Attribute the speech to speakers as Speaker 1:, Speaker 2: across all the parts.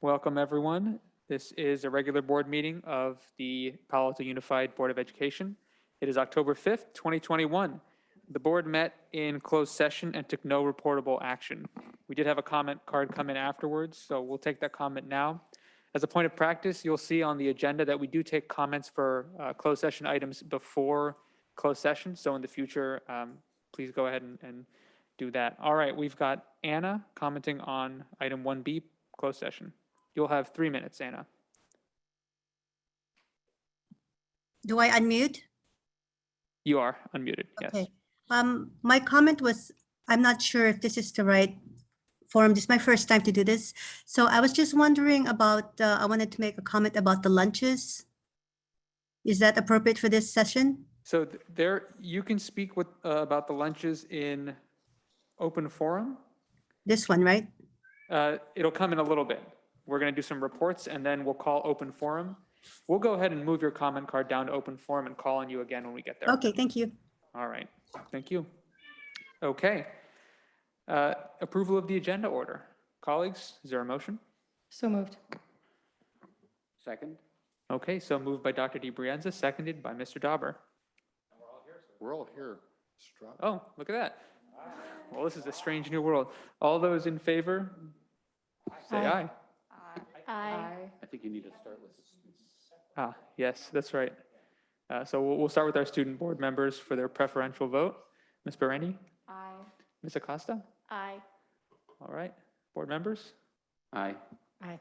Speaker 1: Welcome, everyone. This is a regular board meeting of the Palo Alto Unified Board of Education. It is October 5th, 2021. The board met in closed session and took no reportable action. We did have a comment card come in afterwards, so we'll take that comment now. As a point of practice, you'll see on the agenda that we do take comments for closed session items before closed session. So in the future, please go ahead and do that. All right, we've got Anna commenting on item 1B, closed session. You'll have 3 minutes, Anna.
Speaker 2: Do I unmute?
Speaker 1: You are unmuted, yes.
Speaker 2: Okay. My comment was, I'm not sure if this is the right forum. This is my first time to do this. So I was just wondering about, I wanted to make a comment about the lunches. Is that appropriate for this session?
Speaker 1: So there, you can speak with, about the lunches in open forum.
Speaker 2: This one, right?
Speaker 1: It'll come in a little bit. We're going to do some reports and then we'll call open forum. We'll go ahead and move your comment card down to open forum and call on you again when we get there.
Speaker 2: Okay, thank you.
Speaker 1: All right, thank you. Okay. Approval of the agenda order. Colleagues, is there a motion?
Speaker 3: So moved.
Speaker 4: Second.
Speaker 1: Okay, so moved by Dr. DiBrienza, seconded by Mr. Dauber.
Speaker 4: We're all here.
Speaker 1: Oh, look at that. Well, this is a strange new world. All those in favor, say aye.
Speaker 3: Aye.
Speaker 4: I think you need to start with the students.
Speaker 1: Ah, yes, that's right. So we'll start with our student board members for their preferential vote. Ms. Berendi?
Speaker 3: Aye.
Speaker 1: Ms. Acosta?
Speaker 3: Aye.
Speaker 1: All right. Board members?
Speaker 4: Aye.
Speaker 3: Aye.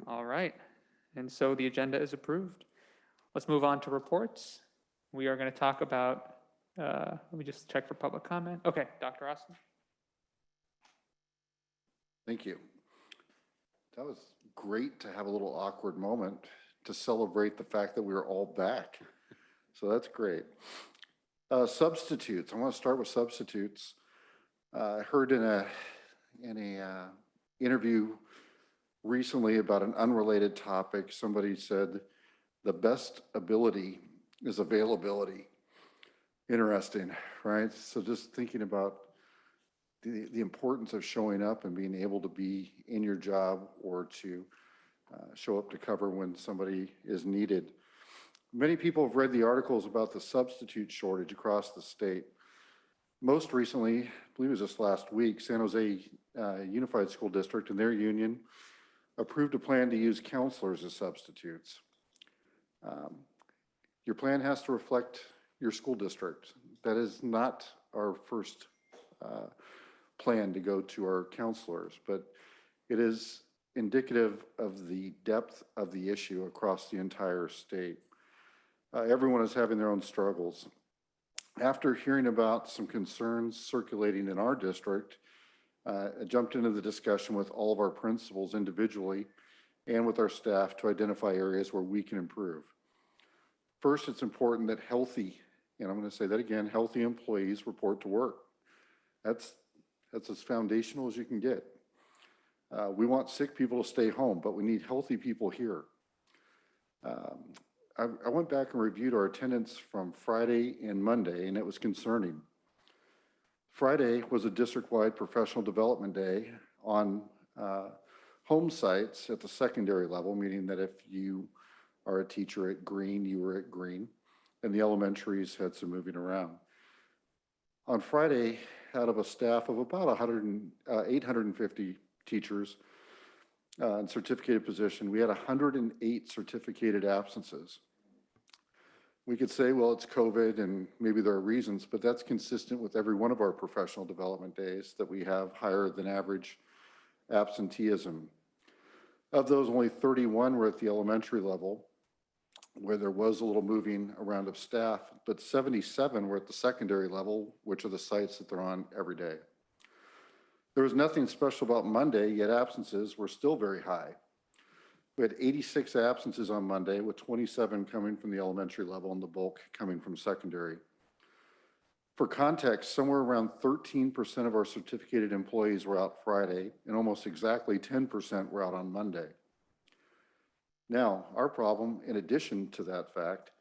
Speaker 1: All right. And so the agenda is approved. Let's move on to reports. We are going to talk about, let me just check for public comment. Okay, Dr. Austin.
Speaker 5: Thank you. That was great to have a little awkward moment to celebrate the fact that we were all back. So that's great. Substitutes. I want to start with substitutes. I heard in a interview recently about an unrelated topic, somebody said the best ability is availability. Interesting, right? So just thinking about the importance of showing up and being able to be in your job or to show up to cover when somebody is needed. Many people have read the articles about the substitute shortage across the state. Most recently, I believe it was just last week, San Jose Unified School District and their union approved a plan to use counselors as substitutes. Your plan has to reflect your school district. That is not our first plan to go to our counselors, but it is indicative of the depth of the issue across the entire state. Everyone is having their own struggles. After hearing about some concerns circulating in our district, I jumped into the discussion with all of our principals individually and with our staff to identify areas where we can improve. First, it's important that healthy, and I'm going to say that again, healthy employees report to work. That's as foundational as you can get. We want sick people to stay home, but we need healthy people here. I went back and reviewed our attendance from Friday and Monday, and it was concerning. Friday was a district-wide professional development day on home sites at the secondary level, meaning that if you are a teacher at Green, you were at Green, and the elementaries had some moving around. On Friday, out of a staff of about 850 teachers in certificated position, we had 108 certificated absences. We could say, well, it's COVID and maybe there are reasons, but that's consistent with every one of our professional development days that we have higher than average absenteeism. Of those, only 31 were at the elementary level, where there was a little moving around of staff, but 77 were at the secondary level, which are the sites that they're on every day. There was nothing special about Monday, yet absences were still very high. We had 86 absences on Monday, with 27 coming from the elementary level and the bulk coming from secondary. For context, somewhere around 13% of our certificated employees were out Friday, and almost exactly 10% were out on Monday. Now, our problem, in addition to that fact,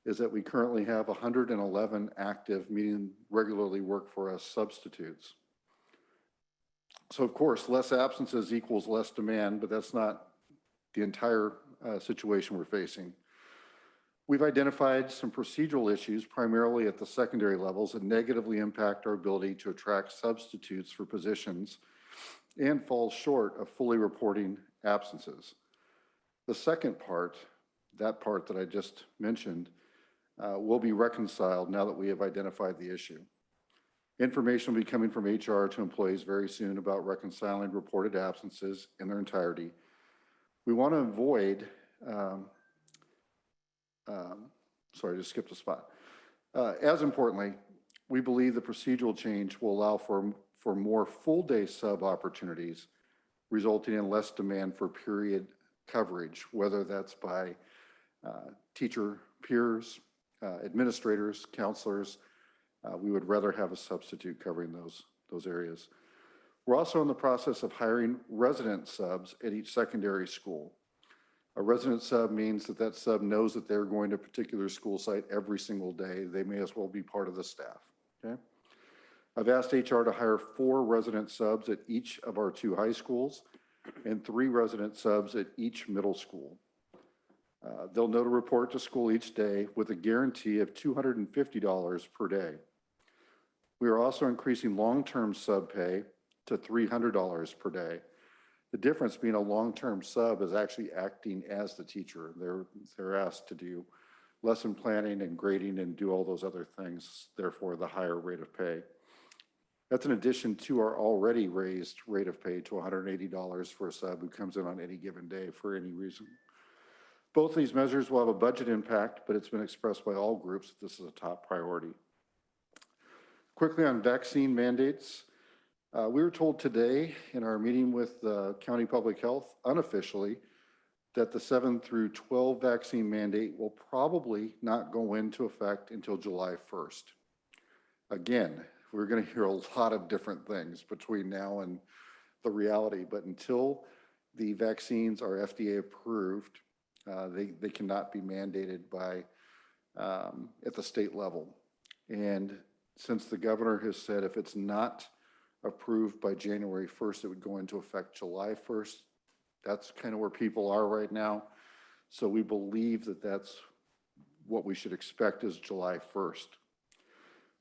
Speaker 5: is that we currently have 111 active, meaning regularly work for us, substitutes. So of course, less absences equals less demand, but that's not the entire situation we're facing. We've identified some procedural issues, primarily at the secondary levels, that negatively impact our ability to attract substitutes for positions and fall short of fully reporting absences. The second part, that part that I just mentioned, will be reconciled now that we have identified the issue. Information will be coming from HR to employees very soon about reconciling reported absences in their entirety. We want to avoid, sorry, I just skipped a spot. As importantly, we believe the procedural change will allow for more full-day sub opportunities, resulting in less demand for period coverage, whether that's by teacher peers, administrators, counselors. We would rather have a substitute covering those areas. We're also in the process of hiring resident subs at each secondary school. A resident sub means that that sub knows that they're going to a particular school site every single day. They may as well be part of the staff, okay? I've asked HR to hire 4 resident subs at each of our 2 high schools and 3 resident subs at each middle school. They'll know to report to school each day with a guarantee of $250 per day. We are also increasing long-term sub pay to $300 per day. The difference being a long-term sub is actually acting as the teacher. They're asked to do lesson planning and grading and do all those other things, therefore the higher rate of pay. That's in addition to our already raised rate of pay to $180 for a sub who comes in on any given day for any reason. Both of these measures will have a budget impact, but it's been expressed by all groups that this is a top priority. Quickly on vaccine mandates. We were told today in our meeting with County Public Health, unofficially, that the 7 through 12 vaccine mandate will probably not go into effect until July 1st. Again, we're going to hear a lot of different things between now and the reality, but until the vaccines are FDA approved, they cannot be mandated by at the state level. And since the governor has said if it's not approved by January 1st, it would go into effect July 1st. That's kind of where people are right now. So we believe that that's what we should expect is July 1st.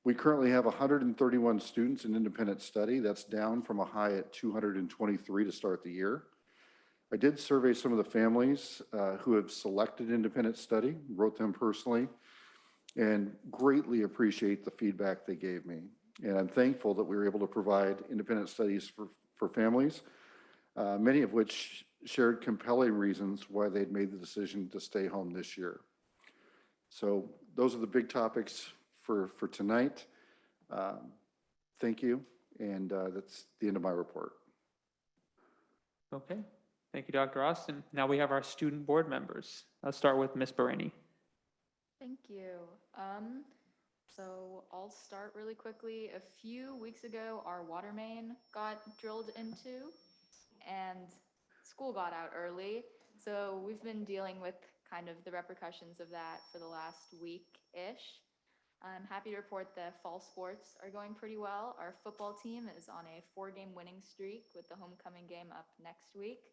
Speaker 5: We currently have 131 students in independent study. That's down from a high at 223 to start the year. I did survey some of the families who have selected independent study, wrote them personally, and greatly appreciate the feedback they gave me. And I'm thankful that we were able to provide independent studies for families, many of which shared compelling reasons why they'd made the decision to stay home this year. So those are the big topics for tonight. Thank you, and that's the end of my report.
Speaker 1: Okay, thank you, Dr. Austin. Now we have our student board members. I'll start with Ms. Barani.
Speaker 3: Thank you. So I'll start really quickly. A few weeks ago, our water main got drilled into and school got out early. So we've been dealing with kind of the repercussions of that for the last week-ish. I'm happy to report that fall sports are going pretty well. Our football team is on a 4-game winning streak with the homecoming game up next week.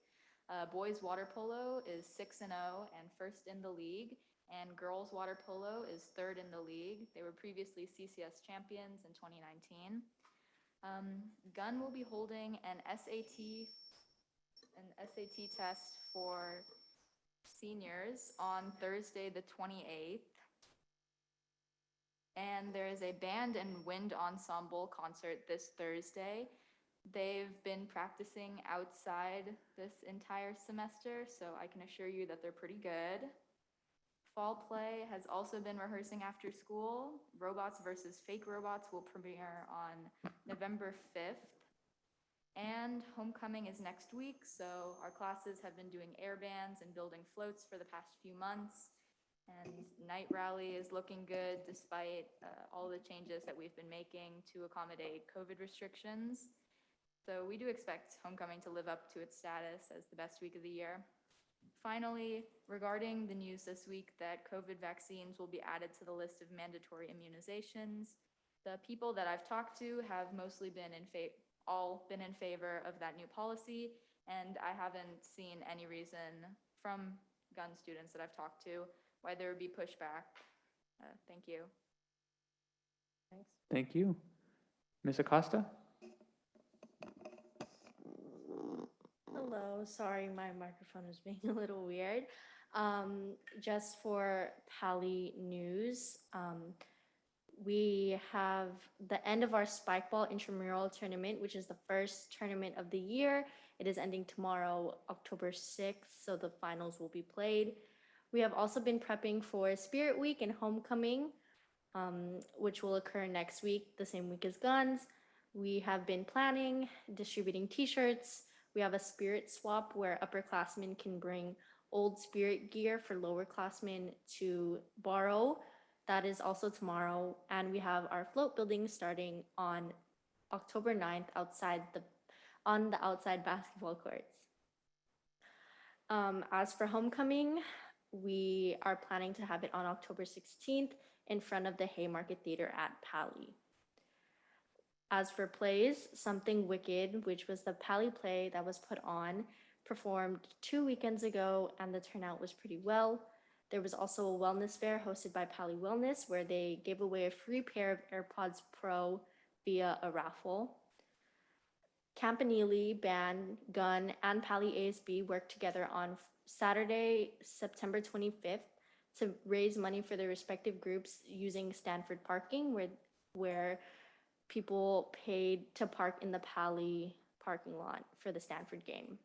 Speaker 3: Boys water polo is 6-0 and first in the league. And girls water polo is 3rd in the league. They were previously CCS champions in 2019. Gunn will be holding an SAT test for seniors on Thursday the 28th. And there is a band and wind ensemble concert this Thursday. They've been practicing outside this entire semester, so I can assure you that they're pretty good. Fall play has also been rehearsing after school. Robots versus Fake Robots will premiere on November 5th. And homecoming is next week, so our classes have been doing air bands and building floats for the past few months. And night rally is looking good despite all the changes that we've been making to accommodate COVID restrictions. So we do expect homecoming to live up to its status as the best week of the year. Finally, regarding the news this week that COVID vaccines will be added to the list of mandatory immunizations, The people that I've talked to have mostly been all been in favor of that new policy, and I haven't seen any reason from gun students that I've talked to why there would be pushback. Thank you.
Speaker 6: Thanks.
Speaker 1: Thank you. Ms. Acosta?
Speaker 6: Hello, sorry, my microphone is being a little weird. Just for Pali News, we have the end of our Spikeball intramural tournament, which is the first tournament of the year. It is ending tomorrow, October 6th, so the finals will be played. We have also been prepping for Spirit Week and Homecoming, which will occur next week, the same week as Guns. We have been planning, distributing t-shirts. We have a spirit swap where upperclassmen can bring old spirit gear for lowerclassmen to borrow. That is also tomorrow. And we have our float building starting on October 9th on the outside basketball courts. As for homecoming, we are planning to have it on October 16th in front of the Haymarket Theater at Pali. As for plays, Something Wicked, which was the Pali play that was put on, performed 2 weekends ago, and the turnout was pretty well. There was also a wellness fair hosted by Pali Wellness, where they gave away a free pair of AirPods Pro via a raffle. Campanile, Band, Gun, and Pali ASB worked together on Saturday, September 25th to raise money for their respective groups using Stanford parking, where people paid to park in the Pali parking lot for the Stanford game.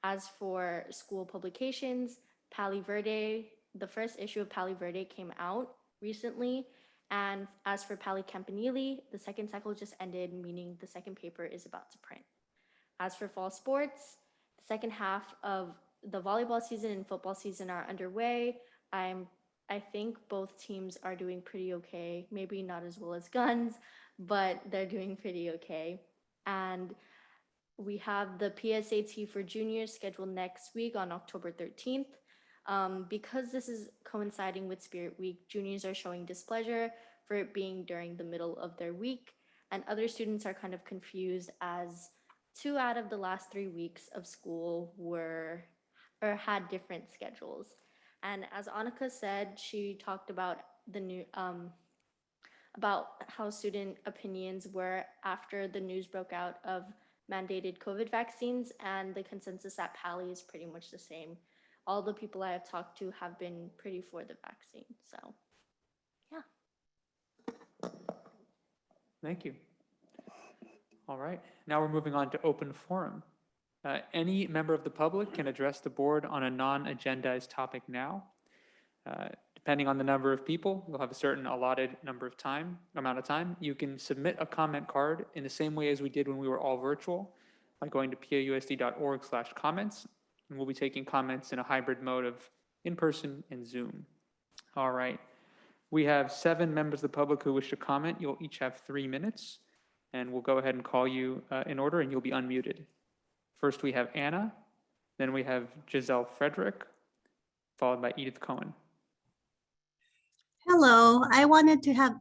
Speaker 6: As for school publications, Pali Verde, the first issue of Pali Verde came out recently. And as for Pali Campanile, the second cycle just ended, meaning the second paper is about to print. As for fall sports, the second half of the volleyball season and football season are underway. I think both teams are doing pretty okay. Maybe not as well as Guns, but they're doing pretty okay. And we have the PSAT for juniors scheduled next week on October 13th. Because this is coinciding with Spirit Week, juniors are showing displeasure for it being during the middle of their week, and other students are kind of confused as 2 out of the last 3 weeks of school had different schedules. And as Annika said, she talked about about how student opinions were after the news broke out of mandated COVID vaccines, and the consensus at Pali is pretty much the same. All the people I have talked to have been pretty for the vaccine, so yeah.
Speaker 1: Thank you. All right, now we're moving on to open forum. Any member of the public can address the board on a non-agendized topic now. Depending on the number of people, you'll have a certain allotted amount of time. You can submit a comment card in the same way as we did when we were all virtual by going to pausd.org/comments. And we'll be taking comments in a hybrid mode of in-person and Zoom. All right. We have 7 members of the public who wish to comment. You'll each have 3 minutes, and we'll go ahead and call you in order, and you'll be unmuted. First, we have Anna, then we have Giselle Frederick, followed by Edith Cohen.
Speaker 2: Hello, I wanted to have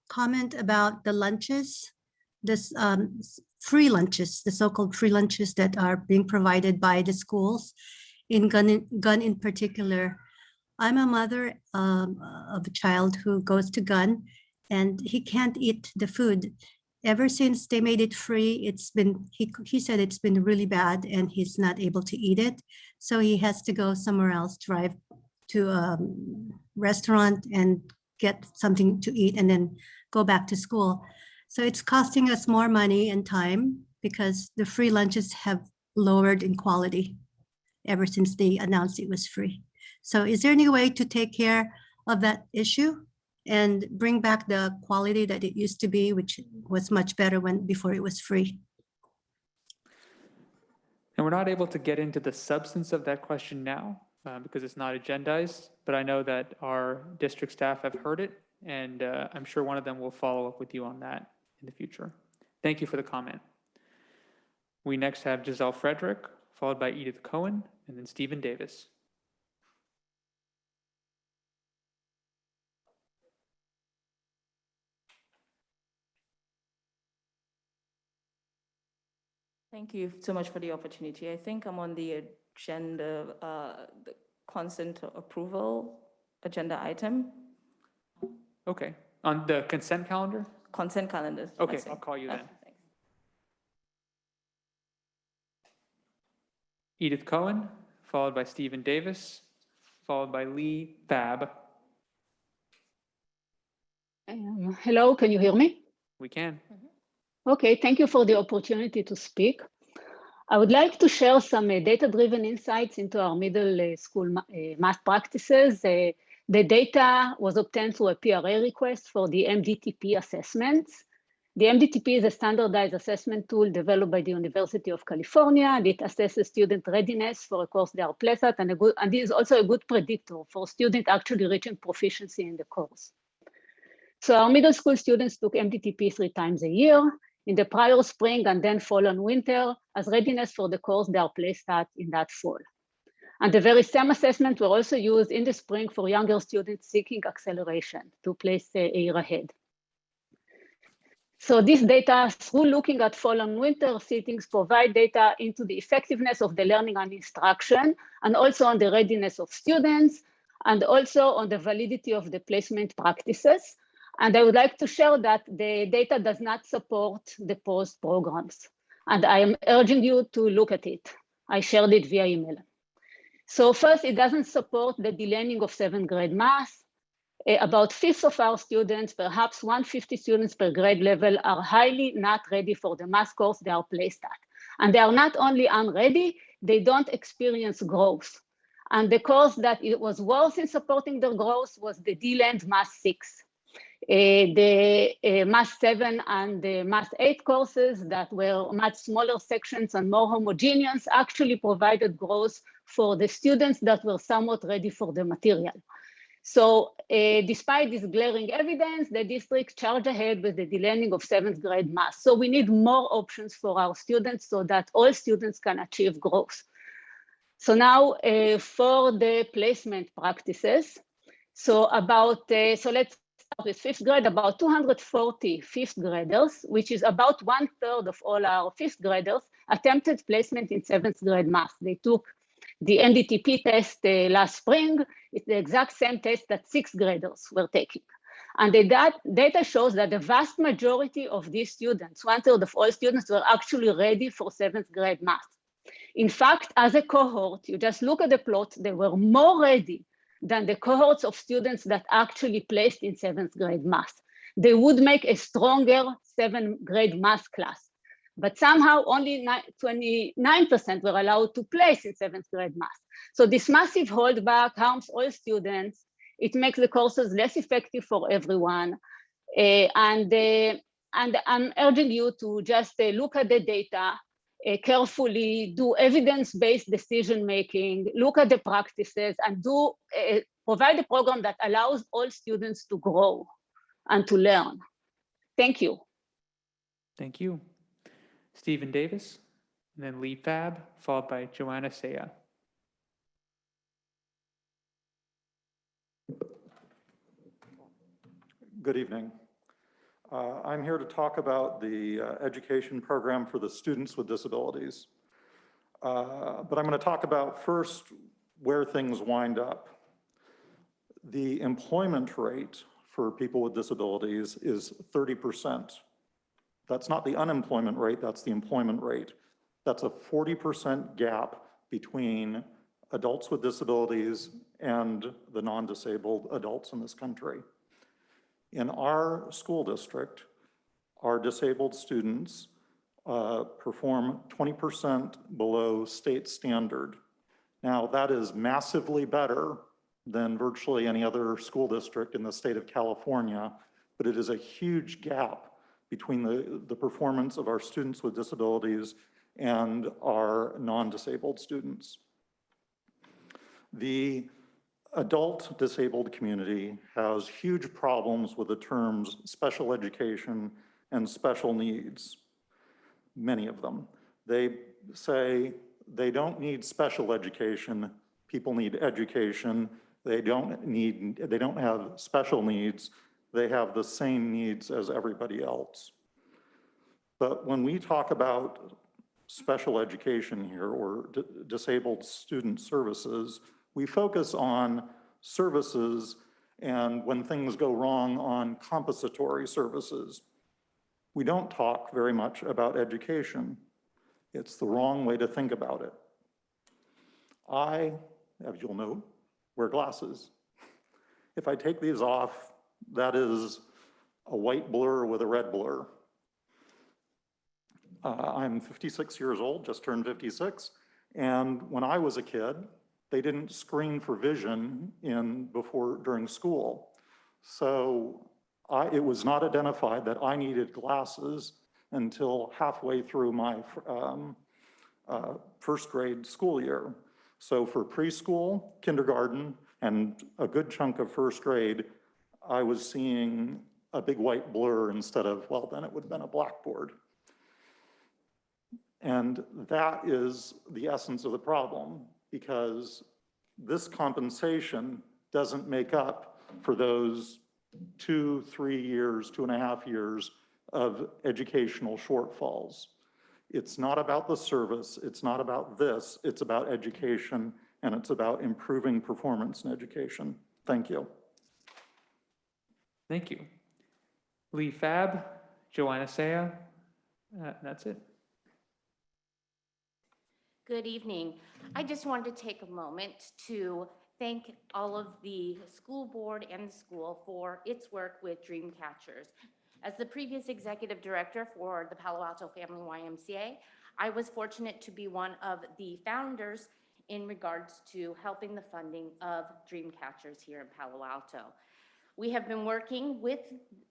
Speaker 2: comment about the lunches, this free lunches, the so-called free lunches that are being provided by the schools, in Gun in particular. I'm a mother of a child who goes to Gun, and he can't eat the food. Ever since they made it free, he said it's been really bad, and he's not able to eat it. So he has to go somewhere else, drive to a restaurant and get something to eat, and then go back to school. So it's costing us more money and time because the free lunches have lowered in quality ever since they announced it was free. So is there any way to take care of that issue and bring back the quality that it used to be, which was much better before it was free?
Speaker 1: And we're not able to get into the substance of that question now because it's not agendized, but I know that our district staff have heard it, and I'm sure one of them will follow up with you on that in the future. Thank you for the comment. We next have Giselle Frederick, followed by Edith Cohen, and then Stephen Davis.
Speaker 7: Thank you so much for the opportunity. I think I'm on the agenda, the consent approval agenda item,
Speaker 1: Okay, on the consent calendar?
Speaker 7: consent calendar.
Speaker 1: Okay,
Speaker 7: I see.
Speaker 1: I'll call you then.
Speaker 7: Okay, thanks.
Speaker 1: Edith Cohen, followed by Stephen Davis, followed by Lee Fab.
Speaker 8: Hello, can you hear me?
Speaker 1: We can.
Speaker 8: Okay, thank you for the opportunity to speak. I would like to share some data-driven insights into our middle school math practices. The data was obtained through a PRA request for the MDTP assessments. The MDTP is a standardized assessment tool developed by the University of California, and it assesses student readiness for a course they are placed at, and it is also a good predictor for students actually reaching proficiency in the course. So our middle school students took MDTP 3 times a year, in the prior spring and then fall and winter, as readiness for the course they are placed at in that fall. And the very same assessment were also used in the spring for younger students seeking acceleration to place a year ahead. So this data, through looking at fall and winter settings, provide data into the effectiveness of the learning and instruction, and also on the readiness of students, and also on the validity of the placement practices. And I would like to share that the data does not support the PAUSD programs. And I am urging you to look at it. I shared it via email. So first, it doesn't support the de-learning of 7th grade math. About 1/5 of our students, perhaps 150 students per grade level, are highly not ready for the math course they are placed at. And they are not only unready, they don't experience growth. And the course that it was worse in supporting their growth was the de-learned Math 6. The Math 7 and the Math 8 courses that were much smaller sections and more homogeneous actually provided growth for the students that were somewhat ready for the material. So despite this glaring evidence, the district charged ahead with the de-learning of 7th grade math. So we need more options for our students so that all students can achieve growth. So now for the placement practices. So let's start with 5th grade, about 240 5th graders, which is about 1/3 of all our 5th graders, attempted placement in 7th grade math. They took the NDTP test last spring. It's the exact same test that 6th graders were taking. And the data shows that the vast majority of these students, 1/3 of all students, were actually ready for 7th grade math. In fact, as a cohort, you just look at the plot, they were more ready than the cohorts of students that actually placed in 7th grade math. They would make a stronger 7th grade math class. But somehow only 29% were allowed to place in 7th grade math. So this massive holdback harms all students. It makes the courses less effective for everyone. And I'm urging you to just look at the data carefully, do evidence-based decision-making, look at the practices, and provide a program that allows all students to grow and to learn. Thank you.
Speaker 1: Thank you. Stephen Davis, and then Lee Fab, followed by Joanna Saya.
Speaker 9: Good evening. I'm here to talk about the education program for the students with disabilities. But I'm going to talk about first where things wind up. The employment rate for people with disabilities is 30%. That's not the unemployment rate, that's the employment rate. That's a 40% gap between adults with disabilities and the non-disabled adults in this country. In our school district, our disabled students perform 20% below state standard. Now, that is massively better than virtually any other school district in the state of California, but it is a huge gap between the performance of our students with disabilities and our non-disabled students. The adult disabled community has huge problems with the terms special education and special needs, many of them. They say they don't need special education, people need education. They don't have special needs, they have the same needs as everybody else. But when we talk about special education here or disabled student services. We focus on services and when things go wrong on compensatory services. We don't talk very much about education. It's the wrong way to think about it. I, as you'll know, wear glasses. If I take these off, that is a white blur with a red blur. I'm 56 years old, just turned 56, and when I was a kid, they didn't screen for vision during school. So it was not identified that I needed glasses until halfway through my first grade school year. So for preschool, kindergarten, and a good chunk of first grade, I was seeing a big white blur instead of, well, then it would have been a blackboard. And that is the essence of the problem, because this compensation doesn't make up for those 2, 3 years, 2.5 years of educational shortfalls. It's not about the service, it's not about this, it's about education, and it's about improving performance in education. Thank you.
Speaker 1: Thank you. Lee Fab, Joanna Saya, that's it.
Speaker 10: Good evening. I just wanted to take a moment to thank all of the school board and the school for its work with Dreamcatchers. As the previous executive director for the Palo Alto Family YMCA, I was fortunate to be one of the founders in regards to helping the funding of Dreamcatchers here in Palo Alto. We have been working with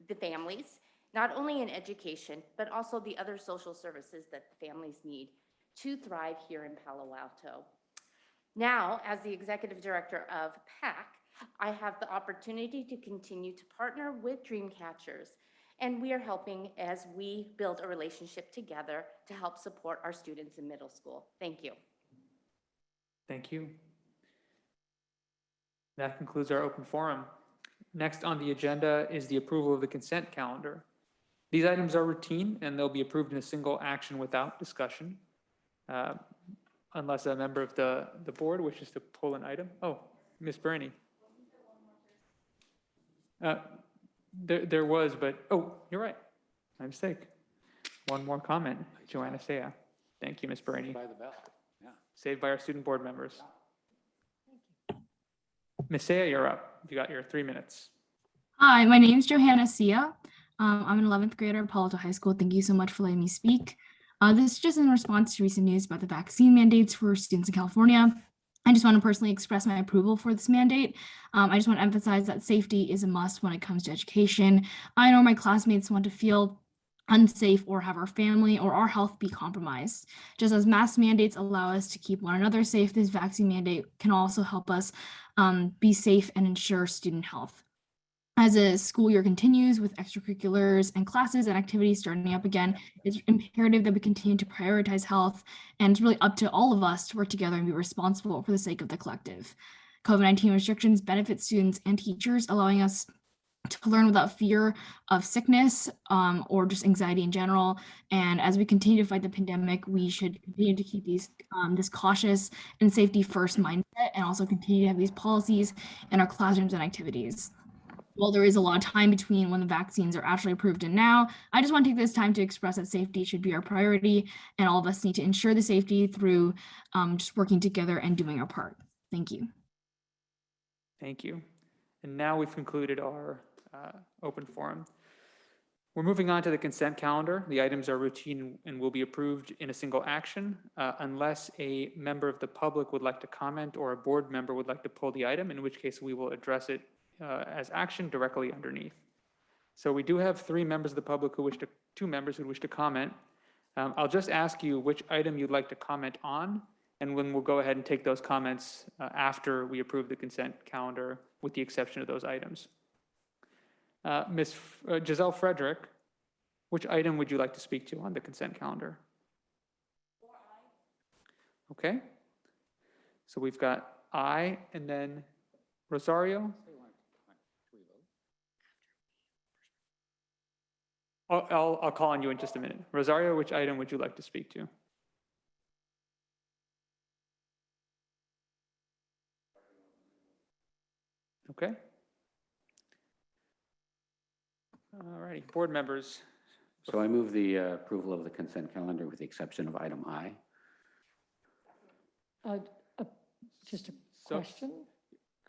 Speaker 10: the families, not only in education, but also the other social services that the families need to thrive here in Palo Alto. Now, as the executive director of PAC, I have the opportunity to continue to partner with Dreamcatchers, and we are helping as we build a relationship together to help support our students in middle school. Thank you.
Speaker 1: Thank you. That concludes our open forum. Next on the agenda is the approval of the consent calendar. These items are routine and they'll be approved in a single action without discussion. Unless a member of the board wishes to pull an item. Oh, Ms. Burney. There was, but, oh, you're right. My mistake. One more comment, Joanna Saya. Thank you, Ms. Burney.
Speaker 4: By the bell, yeah.
Speaker 1: Saved by our student board members. Ms. Saya, you're up. You got your 3 minutes.
Speaker 11: Hi, my name is Johanna Sia. I'm an 11th grader at Palo Alto High School. Thank you so much for letting me speak. This is just in response to recent news about the vaccine mandates for students in California. I just want to personally express my approval for this mandate. I just want to emphasize that safety is a must when it comes to education. I know my classmates want to feel unsafe or have our family or our health be compromised. Just as mask mandates allow us to keep one another safe, this vaccine mandate can also help us be safe and ensure student health. As the school year continues with extracurriculars and classes and activities starting up again, it's imperative that we continue to prioritize health, and it's really up to all of us to work together and be responsible for the sake of the collective. COVID-19 restrictions benefit students and teachers, allowing us to learn without fear of sickness or just anxiety in general. And as we continue to fight the pandemic, we should continue to keep this cautious and safety first mindset, and also continue to have these policies in our classrooms and activities. While there is a lot of time between when the vaccines are actually approved and now, I just want to take this time to express that safety should be our priority, and all of us need to ensure the safety through just working together and doing our part. Thank you.
Speaker 1: Thank you. And now we've concluded our open forum. We're moving on to the consent calendar. The items are routine and will be approved in a single action unless a member of the public would like to comment or a board member would like to pull the item, in which case we will address it as action directly underneath. So we do have 3 members of the public who 2 members who wish to comment. I'll just ask you which item you'd like to comment on, and then we'll go ahead and take those comments after we approve the consent calendar, with the exception of those items. Ms. Giselle Frederick, which item would you like to speak to on the consent calendar? Okay. So we've got I and then Rosario. I'll call on you in just a minute. Rosario, which item would you like to speak to? Okay. All righty, board members.
Speaker 4: So I move the approval of the consent calendar with the exception of item I.
Speaker 12: Just a
Speaker 1: So-
Speaker 12: question.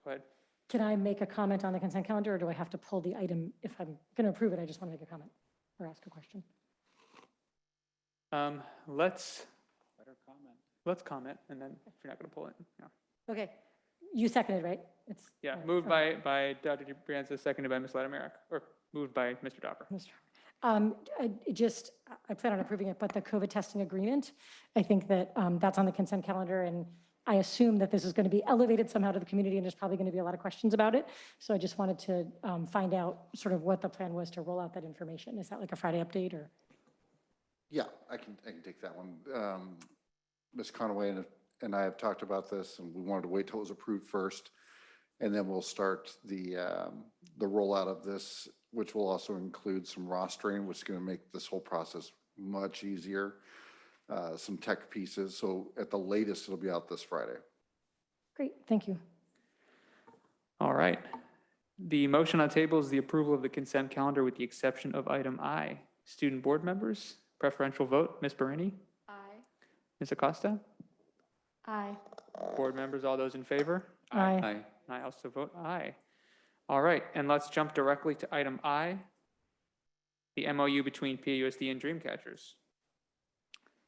Speaker 1: Go ahead.
Speaker 12: Can I make a comment on the consent calendar, or do I have to pull the item? If I'm going to approve it, I just want to make a comment or ask a question.
Speaker 1: Let's comment, and then if you're not going to pull it, yeah.
Speaker 12: Okay, you seconded, right? It's
Speaker 1: Yeah,
Speaker 12: all right,
Speaker 1: moved
Speaker 12: okay.
Speaker 1: by Dr. Brianza, seconded by Ms. Lattimeric, or moved by Mr. Dopper.
Speaker 12: I plan on approving it, but the COVID testing agreement, I think that that's on the consent calendar, and I assume that this is going to be elevated somehow to the community, and there's probably going to be a lot of questions about it. So I just wanted to find out sort of what the plan was to roll out that information. Is that like a Friday update, or?
Speaker 5: Yeah, I can take that one. Ms. Conaway and I have talked about this, and we wanted to wait till it was approved first, and then we'll start the rollout of this, which will also include some rostering, which is going to make this whole process much easier, some tech pieces. So at the latest, it'll be out this Friday.
Speaker 12: Great, thank you.
Speaker 1: All right. The motion on the table is the approval of the consent calendar with the exception of item I. Student board members, preferential vote, Ms. Barini,
Speaker 3: Aye.
Speaker 1: Ms. Acosta,
Speaker 6: Aye.
Speaker 1: board members, all those in favor?
Speaker 12: Aye.
Speaker 4: Aye.
Speaker 1: I also vote aye. All right, and let's jump directly to item I, the MOU between PAUSD and Dreamcatchers.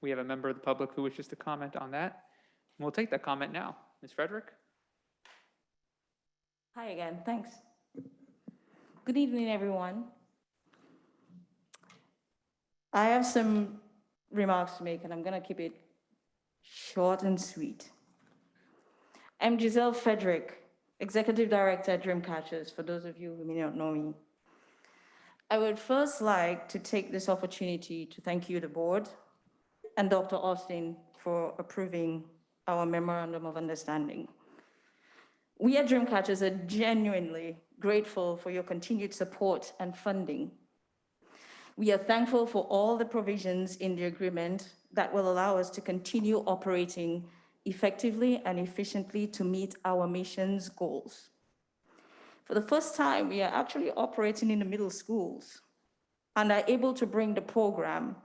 Speaker 1: We have a member of the public who wishes to comment on that. And we'll take that comment now. Ms. Frederick?
Speaker 7: Hi again, thanks. Good evening, everyone. I have some remarks to make, and I'm going to keep it short and sweet. I'm Giselle Frederick, Executive Director at Dreamcatchers, for those of you who may not know me. I would first like to take this opportunity to thank you, the board, and Dr. Austin for approving our Memorandum of Understanding. We at Dreamcatchers are genuinely grateful for your continued support and funding. We are thankful for all the provisions in the agreement that will allow us to continue operating effectively and efficiently to meet our mission's goals. For the first time, we are actually operating in the middle schools and are able to bring the program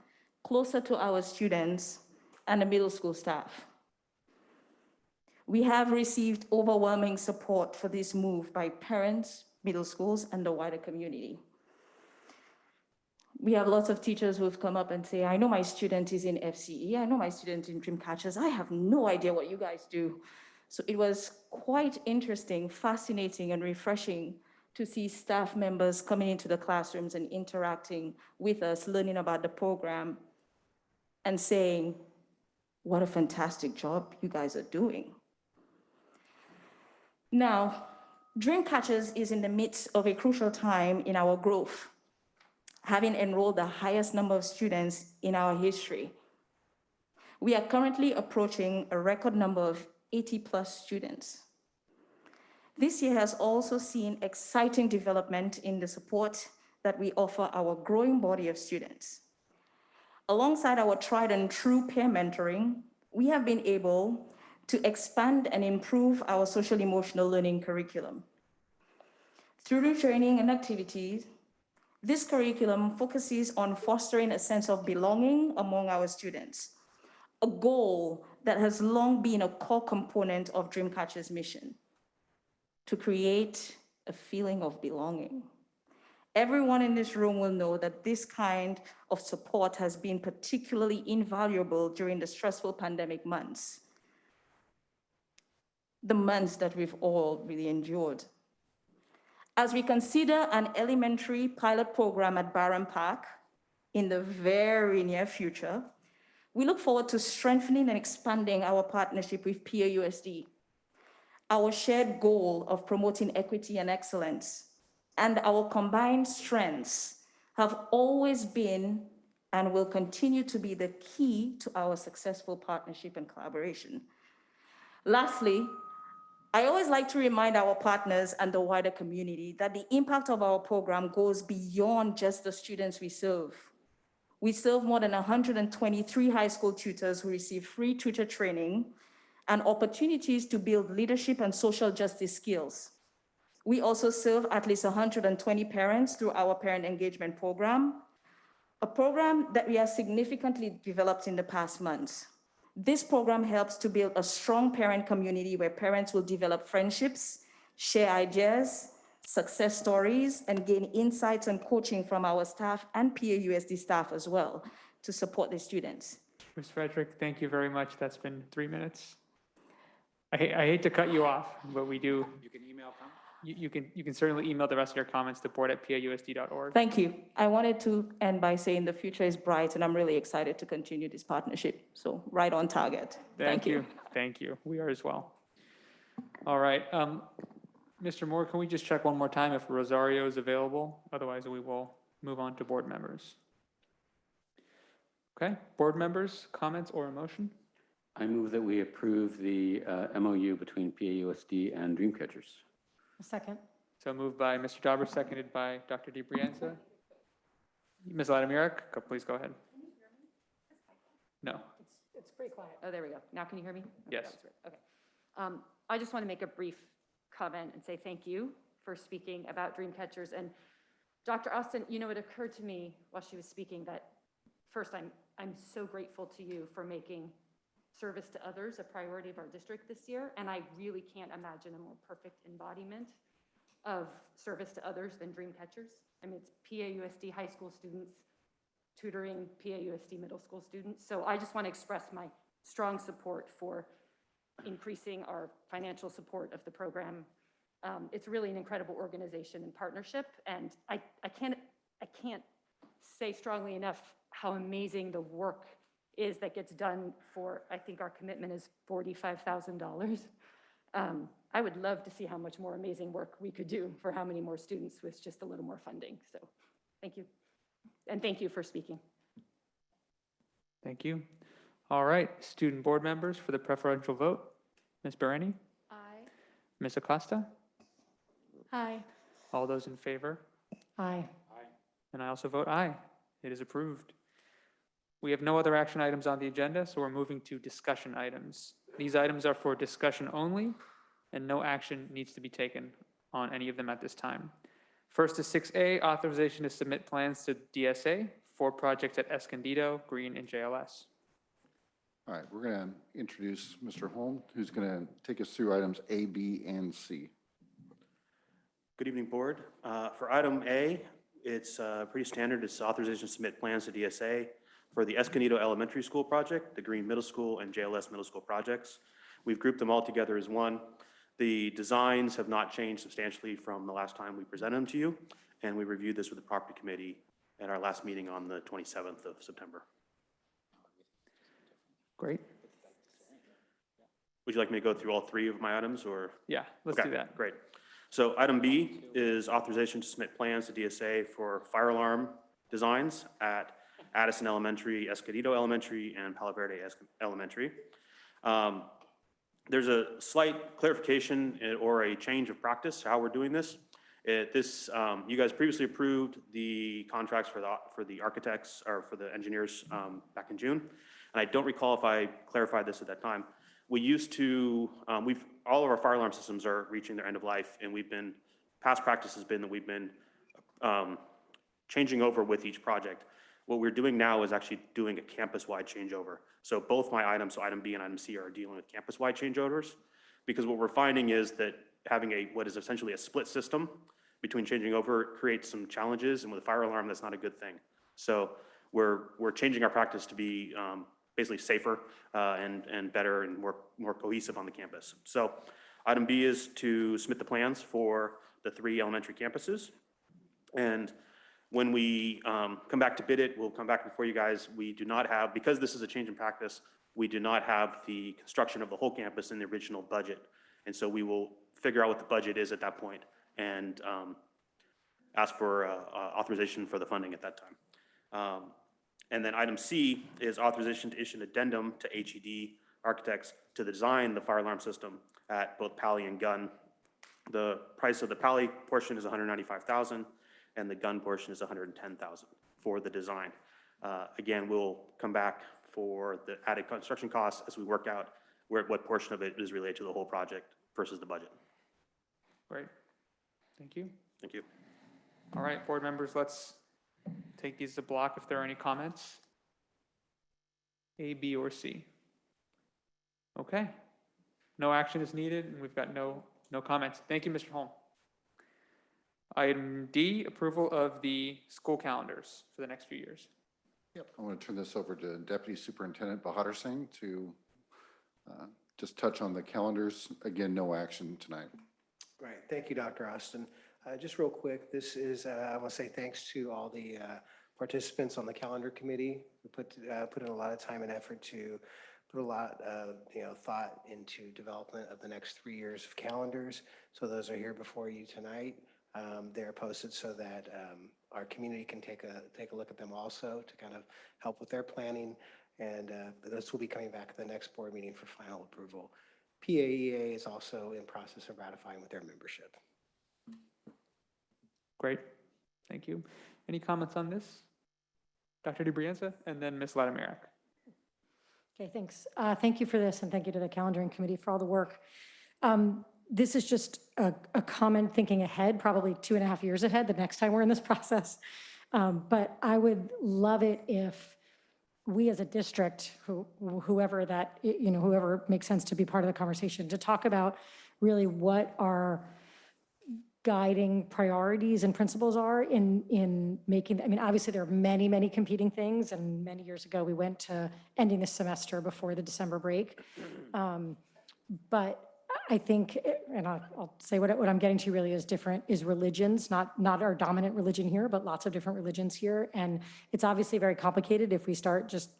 Speaker 7: closer to our students and the middle school staff. We have received overwhelming support for this move by parents, middle schools, and the wider community. We have lots of teachers who've come up and say, I know my student is in FCE, I know my student in Dreamcatchers, I have no idea what you guys do. So it was quite interesting, fascinating, and refreshing to see staff members coming into the classrooms and interacting with us, learning about the program, and saying, what a fantastic job you guys are doing. Now, Dreamcatchers is in the midst of a crucial time in our growth, having enrolled the highest number of students in our history. We are currently approaching a record number of 80+ students. This year has also seen exciting development in the support that we offer our growing body of students. Alongside our tried and true peer mentoring, we have been able to expand and improve our social emotional learning curriculum. Through the training and activities, this curriculum focuses on fostering a sense of belonging among our students, a goal that has long been a core component of Dreamcatcher's mission, to create a feeling of belonging. Everyone in this room will know that this kind of support has been particularly invaluable during the stressful pandemic months, the months that we've all really endured. As we consider an elementary pilot program at Barham Park in the very near future, we look forward to strengthening and expanding our partnership with PAUSD. Our shared goal of promoting equity and excellence and our combined strengths have always been and will continue to be the key to our successful partnership and collaboration. Lastly, I always like to remind our partners and the wider community that the impact of our program goes beyond just the students we serve. We serve more than 123 high school tutors who receive free tutor training and opportunities to build leadership and social justice skills. We also serve at least 120 parents through our parent engagement program, a program that we have significantly developed in the past months. This program helps to build a strong parent community where parents will develop friendships, share ideas, success stories, and gain insights and coaching from our staff and PAUSD staff as well to support the students.
Speaker 1: Ms. Frederick, thank you very much. That's been 3 minutes. I hate to cut you off, but we do.
Speaker 4: You can email comments?
Speaker 1: You can certainly email the rest of your comments to board@pausd.org.
Speaker 7: Thank you. I wanted to end by saying the future is bright, and I'm really excited to continue this partnership. So right on target. Thank you.
Speaker 1: Thank you. We are as well. All right. Mr. Moore, can we just check one more time if Rosario is available? Otherwise, we will move on to board members. Okay, board members, comments or a motion?
Speaker 4: I move that we approve the MOU between PAUSD and Dreamcatchers.
Speaker 12: A second.
Speaker 1: So moved by Mr. Dauber, seconded by Dr. DiBrienza. Ms. Ladimirak, please go ahead. No.
Speaker 12: It's pretty quiet.
Speaker 13: Oh, there we go. Now can you hear me? Okay,
Speaker 1: Yes.
Speaker 13: that was weird. Okay. I just want to make a brief comment and say thank you for speaking about Dreamcatchers. And Dr. Austin, you know, it occurred to me while she was speaking that first, I'm so grateful to you for making service to others a priority of our district this year. And I really can't imagine a more perfect embodiment of service to others than Dreamcatchers. I mean, it's PAUSD high school students tutoring PAUSD middle school students. So I just want to express my strong support for increasing our financial support of the program. It's really an incredible organization and partnership. And I can't say strongly enough how amazing the work is that gets done for, I think our commitment is $45,000. I would love to see how much more amazing work we could do for how many more students with just a little more funding. So thank you. And thank you for speaking.
Speaker 1: Thank you. All right, student board members for the preferential vote. Ms. Bereni?
Speaker 3: Aye.
Speaker 1: Ms. Acosta?
Speaker 6: Aye.
Speaker 1: All those in favor?
Speaker 12: Aye.
Speaker 1: And I also vote aye. It is approved. We have no other action items on the agenda, so we're moving to discussion items. These items are for discussion only, and no action needs to be taken on any of them at this time. First is 6A, authorization to submit plans to DSA for projects at Escondido, Green, and JLS.
Speaker 5: All right, we're going to introduce Mr. Holm, who's going to take us through items A, B, and C.
Speaker 14: Good evening, board. For item A, it's pretty standard. It's authorization to submit plans to DSA for the Escondido Elementary School project, the Green Middle School, and JLS Middle School projects. We've grouped them all together as one. The designs have not changed substantially from the last time we presented them to you, and we reviewed this with the property committee at our last meeting on the 27th of September.
Speaker 1: Great.
Speaker 14: Would you like me to go through all three of my items, or?
Speaker 1: Yeah, let's
Speaker 14: Okay,
Speaker 1: do that.
Speaker 14: Great. So item B is authorization to submit plans to DSA for fire alarm designs at Addison Elementary, Escondido Elementary, and Palo Verde Elementary. There's a slight clarification or a change of practice how we're doing this. You guys previously approved the contracts for the architects or for the engineers back in June, and I don't recall if I clarified this at that time. We used to, all of our fire alarm systems are reaching their end of life, and past practice has been that we've been changing over with each project. What we're doing now is actually doing a campus-wide changeover. So both my items, so item B and item C, are dealing with campus-wide changeovers, because what we're finding is that having what is essentially a split system between changing over creates some challenges, and with a fire alarm, that's not a good thing. So we're changing our practice to be basically safer and better and more cohesive on the campus. So item B is to submit the plans for the 3 elementary campuses. And when we come back to bid it, we'll come back before you guys. We do not have, because this is a change in practice, we do not have the construction of the whole campus in the original budget. And so we will figure out what the budget is at that point and ask for authorization for the funding at that time. And then item C is authorization to issue an addendum to HED Architects to design the fire alarm system at both Pali and Gunn. The price of the Pali portion is $195,000 and the Gunn portion is $110,000 for the design. Again, we'll come back for the added construction costs as we work out what portion of it is related to the whole project versus the budget.
Speaker 1: Great. Thank you.
Speaker 14: Thank you.
Speaker 1: All right, board members, let's take these as a block if there are any comments. A, B, or C. Okay. No action is needed, and we've got no comments. Thank you, Mr. Holm. Item D, approval of the school calendars for the next few years.
Speaker 5: Yep, I want to turn this over to Deputy Superintendent Bahadur Singh to just touch on the calendars. Again, no action tonight.
Speaker 15: Right, thank you, Dr. Austin. Just real quick, this is, I want to say thanks to all the participants on the calendar committee who put in a lot of time and effort to put a lot of thought into development of the next 3 years of calendars. So those are here before you tonight. They're posted so that our community can take a look at them also to kind of help with their planning. And this will be coming back at the next board meeting for final approval. PAEA is also in process of ratifying with their membership.
Speaker 1: Great, thank you. Any comments on this? Dr. DeBrienza and then Ms. Latimirak.
Speaker 12: Okay, thanks. Thank you for this, and thank you to the calendaring committee for all the work. This is just a comment thinking ahead, probably 2.5 years ahead, the next time we're in this process. But I would love it if we as a district, whoever that, whoever makes sense to be part of the conversation, to talk about really what our guiding priorities and principles are in making, I mean, obviously there are many, many competing things, and many years ago we went to ending the semester before the December break. But I think, and I'll say what I'm getting to really is different, is religions, not our dominant religion here, but lots of different religions here. And it's obviously very complicated if we start just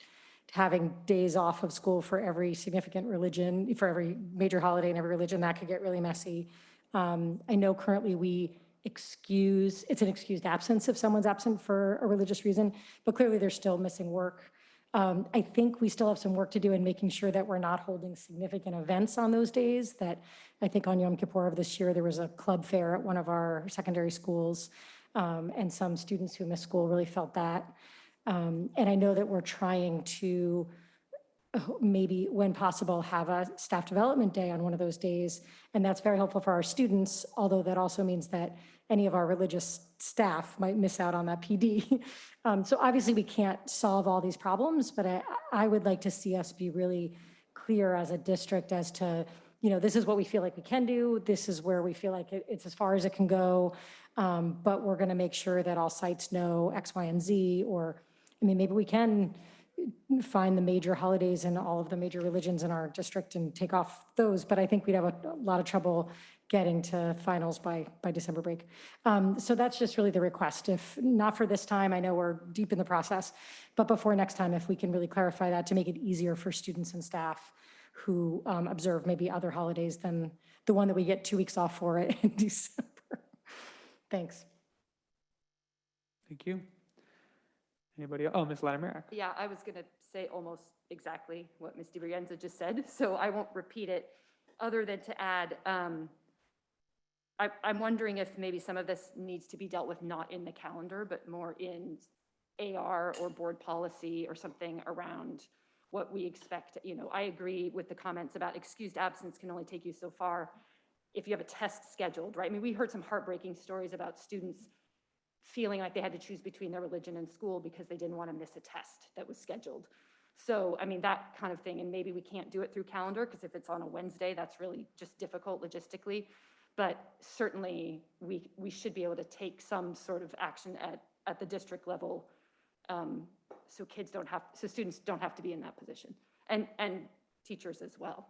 Speaker 12: having days off of school for every significant religion, for every major holiday in every religion, that could get really messy. I know currently it's an excused absence if someone's absent for a religious reason, but clearly they're still missing work. I think we still have some work to do in making sure that we're not holding significant events on those days. That I think on Yom Kippur of this year, there was a club fair at one of our secondary schools, and some students who missed school really felt that. And I know that we're trying to maybe, when possible, have a staff development day on one of those days. And that's very helpful for our students, although that also means that any of our religious staff might miss out on that PD. So obviously we can't solve all these problems, but I would like to see us be really clear as a district as to, this is what we feel like we can do. This is where we feel like it's as far as it can go. But we're going to make sure that all sites know X, Y, and Z, or, I mean, maybe we can find the major holidays in all of the major religions in our district and take off those, but I think we'd have a lot of trouble getting to finals by December break. So that's just really the request. If not for this time, I know we're deep in the process, but before next time, if we can really clarify that to make it easier for students and staff who observe maybe other holidays than the one that we get 2 weeks off for in December. Thanks.
Speaker 1: Thank you. Anybody else? Oh, Ms. Latimirak.
Speaker 13: Yeah, I was going to say almost exactly what Ms. DiBrienza just said, so I won't repeat it, other than to add, I'm wondering if maybe some of this needs to be dealt with not in the calendar, but more in AR or board policy or something around what we expect. I agree with the comments about excused absence can only take you so far if you have a test scheduled, right? I mean, we heard some heartbreaking stories about students feeling like they had to choose between their religion and school because they didn't want to miss a test that was scheduled. So, I mean, that kind of thing, and maybe we can't do it through calendar because if it's on a Wednesday, that's really just difficult logistically. But certainly, we should be able to take some sort of action at the district level, so students don't have to be in that position, and teachers as well.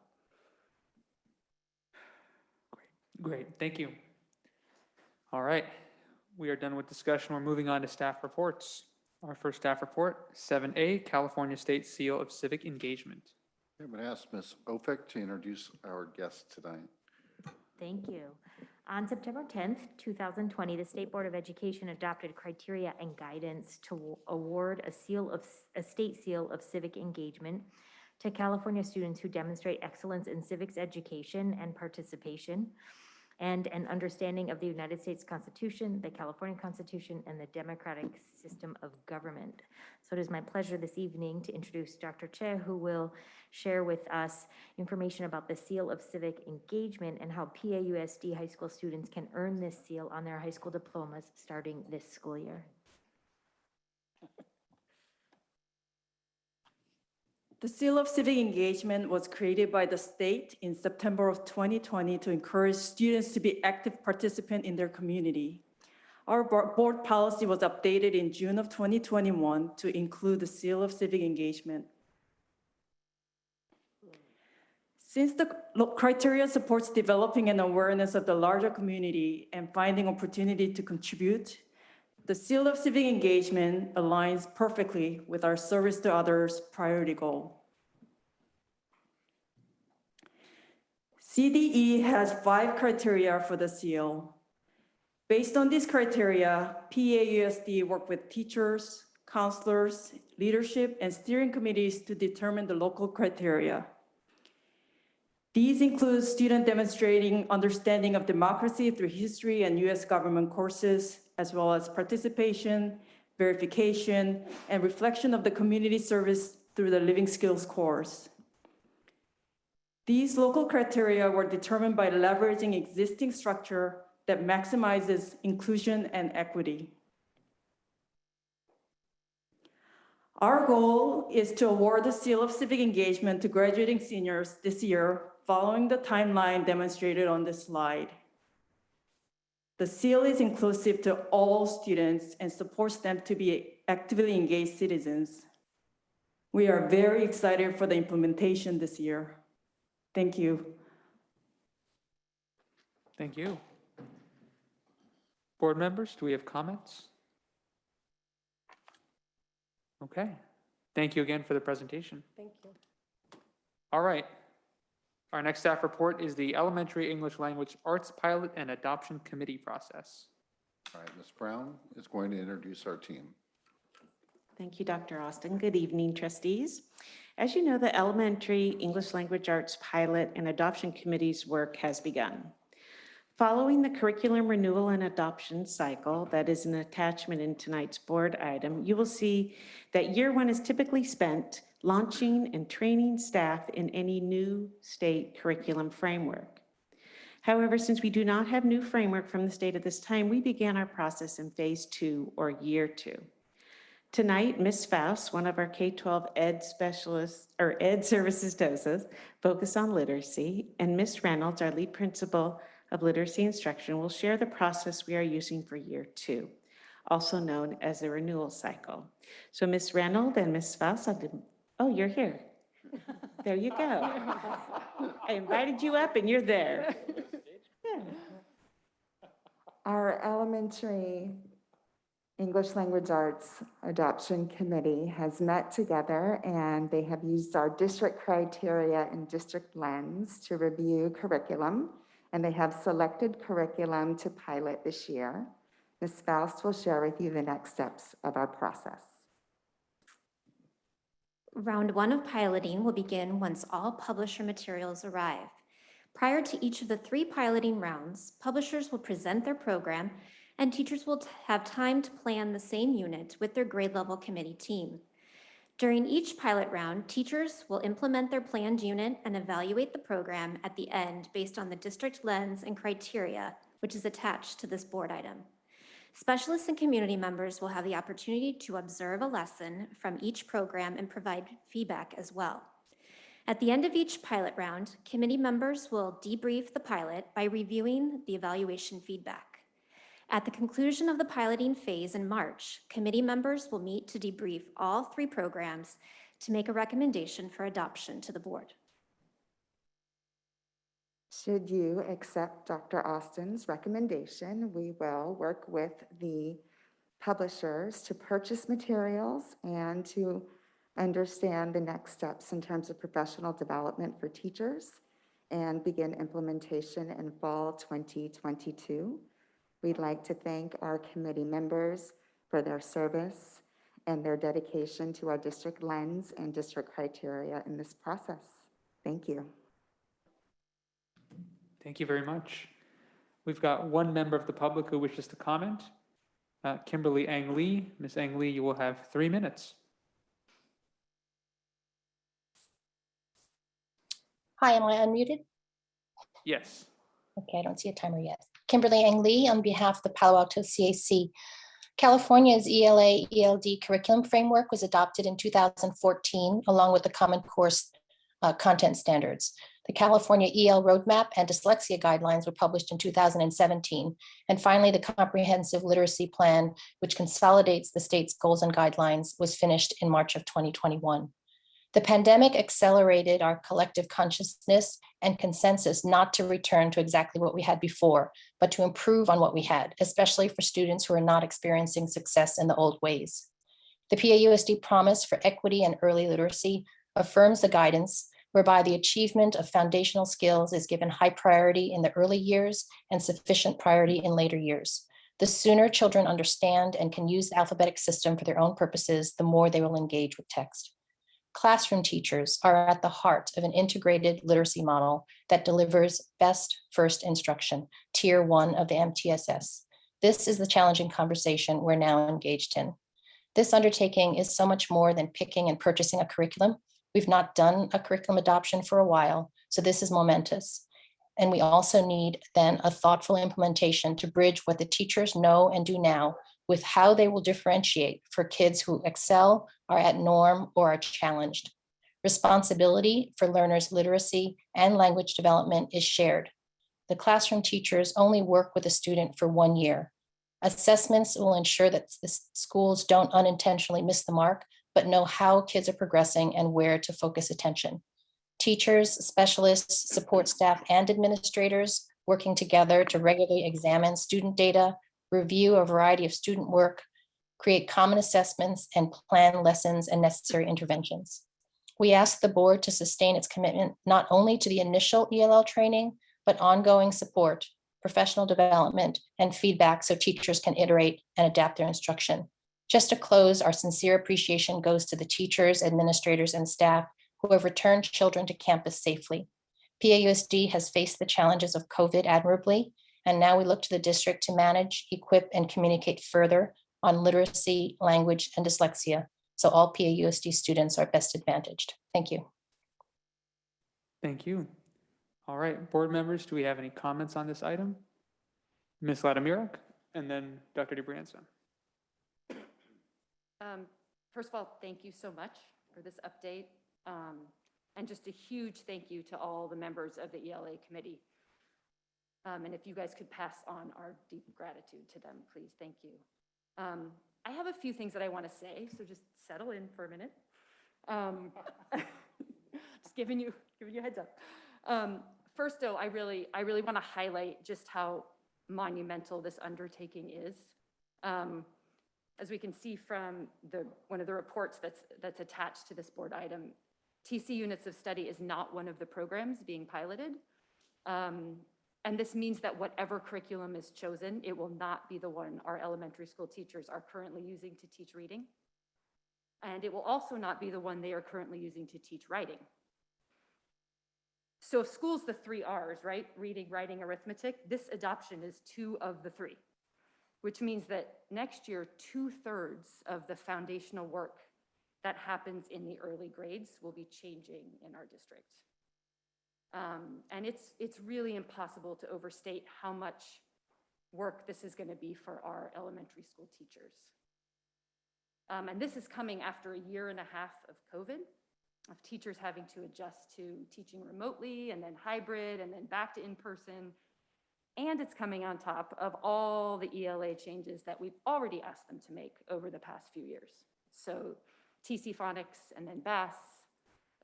Speaker 1: Great, thank you. All right. We are done with discussion. We're moving on to staff reports. Our first staff report, 7A, California State Seal of Civic Engagement.
Speaker 5: I'm going to ask Ms. Ofek to introduce our guest tonight.
Speaker 16: Thank you. On September 10th, 2020, the State Board of Education adopted criteria and guidance to award a state seal of civic engagement to California students who demonstrate excellence in civics education and participation. and an understanding of the United States Constitution, the California Constitution, and the democratic system of government. So it is my pleasure this evening to introduce Dr. Che, who will share with us information about the Seal of Civic Engagement and how PAUSD high school students can earn this seal on their high school diplomas starting this school year.
Speaker 17: The Seal of Civic Engagement was created by the state in September of 2020 to encourage students to be active participants in their community. Our board policy was updated in June of 2021 to include the Seal of Civic Engagement. Since the criteria supports developing an awareness of the larger community and finding opportunity to contribute, the Seal of Civic Engagement aligns perfectly with our service to others priority goal. CDE has 5 criteria for the seal. Based on these criteria, PAUSD worked with teachers, counselors, leadership, and steering committees to determine the local criteria. These include students demonstrating understanding of democracy through history and US government courses, as well as participation, verification, and reflection of the community service through the living skills course. These local criteria were determined by leveraging existing structure that maximizes inclusion and equity. Our goal is to award the Seal of Civic Engagement to graduating seniors this year, following the timeline demonstrated on this slide. The seal is inclusive to all students and supports them to be actively engaged citizens. We are very excited for the implementation this year. Thank you.
Speaker 1: Thank you. Board members, do we have comments? Okay. Thank you again for the presentation.
Speaker 12: Thank you.
Speaker 1: All right. Our next staff report is the Elementary English Language Arts Pilot and Adoption Committee process.
Speaker 5: All right, Ms. Brown is going to introduce our team.
Speaker 18: Thank you, Dr. Austin. Good evening, trustees. As you know, the Elementary English Language Arts Pilot and Adoption Committee's work has begun. Following the curriculum renewal and adoption cycle, that is an attachment in tonight's board item, you will see that year 1 is typically spent launching and training staff in any new state curriculum framework. However, since we do not have new framework from the state at this time, we began our process in phase 2 or year 2. Tonight, Ms. Faust, one of our K-12 ed specialists or ed services docents, focus on literacy, and Ms. Reynolds, our lead principal of literacy instruction, will share the process we are using for year 2, also known as the renewal cycle. So Ms. Reynolds and Ms. Faust, oh, you're here. There you go. I invited you up and you're there. Yeah.
Speaker 19: Our Elementary English Language Arts Adoption Committee has met together, and they have used our district criteria and district lens to review curriculum, and they have selected curriculum to pilot this year. Ms. Faust will share with you the next steps of our process.
Speaker 20: Round 1 of piloting will begin once all publisher materials arrive. Prior to each of the 3 piloting rounds, publishers will present their program, and teachers will have time to plan the same unit with their grade level committee team. During each pilot round, teachers will implement their planned unit and evaluate the program at the end based on the district lens and criteria, which is attached to this board item. Specialists and community members will have the opportunity to observe a lesson from each program and provide feedback as well. At the end of each pilot round, committee members will debrief the pilot by reviewing the evaluation feedback. At the conclusion of the piloting phase in March, committee members will meet to debrief all 3 programs to make a recommendation for adoption to the board.
Speaker 19: Should you accept Dr. Austin's recommendation, we will work with the publishers to purchase materials and to understand the next steps in terms of professional development for teachers and begin implementation in fall 2022. We'd like to thank our committee members for their service and their dedication to our district lens and district criteria in this process. Thank you.
Speaker 1: Thank you very much. We've got one member of the public who wishes to comment. Kimberly Ang Lee. Ms. Ang Lee, you will have 3 minutes.
Speaker 21: Hi, am I unmuted?
Speaker 1: Yes.
Speaker 21: Okay, I don't see a timer yet. Kimberly Ang Lee on behalf of the Palo Alto CAC. California's ELA ELD curriculum framework was adopted in 2014 along with the Common Course content standards. The California EL roadmap and dyslexia guidelines were published in 2017. And finally, the comprehensive literacy plan, which consolidates the state's goals and guidelines, was finished in March of 2021. The pandemic accelerated our collective consciousness and consensus not to return to exactly what we had before, but to improve on what we had, especially for students who are not experiencing success in the old ways. The PAUSD promise for equity and early literacy affirms the guidance whereby the achievement of foundational skills is given high priority in the early years and sufficient priority in later years. The sooner children understand and can use the alphabetic system for their own purposes, the more they will engage with text. Classroom teachers are at the heart of an integrated literacy model that delivers best first instruction, tier 1 of the MTSS. This is the challenging conversation we're now engaged in. This undertaking is so much more than picking and purchasing a curriculum. We've not done a curriculum adoption for a while, so this is momentous. And we also need then a thoughtful implementation to bridge what the teachers know and do now with how they will differentiate for kids who excel, are at norm, or are challenged. Responsibility for learners' literacy and language development is shared. The classroom teachers only work with a student for 1 year. Assessments will ensure that the schools don't unintentionally miss the mark, but know how kids are progressing and where to focus attention. Teachers, specialists, support staff, and administrators working together to regularly examine student data, review a variety of student work, create common assessments, and plan lessons and necessary interventions. We ask the board to sustain its commitment not only to the initial ELL training, but ongoing support, professional development, and feedback so teachers can iterate and adapt their instruction. Just to close, our sincere appreciation goes to the teachers, administrators, and staff who have returned children to campus safely. PAUSD has faced the challenges of COVID admirably, and now we look to the district to manage, equip, and communicate further on literacy, language, and dyslexia, so all PAUSD students are best advantaged. Thank you.
Speaker 1: Thank you. All right, board members, do we have any comments on this item? Ms. Latimiruk, and then Dr. DeBrianza.
Speaker 13: First of all, thank you so much for this update. And just a huge thank you to all the members of the ELA committee. And if you guys could pass on our deep gratitude to them, please, thank you. I have a few things that I want to say, so just settle in for a minute. Just giving you a heads up. First, though, I really want to highlight just how monumental this undertaking is. As we can see from one of the reports that's attached to this board item, TC Units of Study is not one of the programs being piloted. And this means that whatever curriculum is chosen, it will not be the one our elementary school teachers are currently using to teach reading. And it will also not be the one they are currently using to teach writing. So if school's the 3 R's, right? Reading, writing, arithmetic, this adoption is 2 of the 3. Which means that next year, 2/3 of the foundational work that happens in the early grades will be changing in our district. And it's really impossible to overstate how much work this is going to be for our elementary school teachers. And this is coming after 1.5 years of COVID, of teachers having to adjust to teaching remotely and then hybrid and then back to in-person. And it's coming on top of all the ELA changes that we've already asked them to make over the past few years. So TC Phonics and then BAS,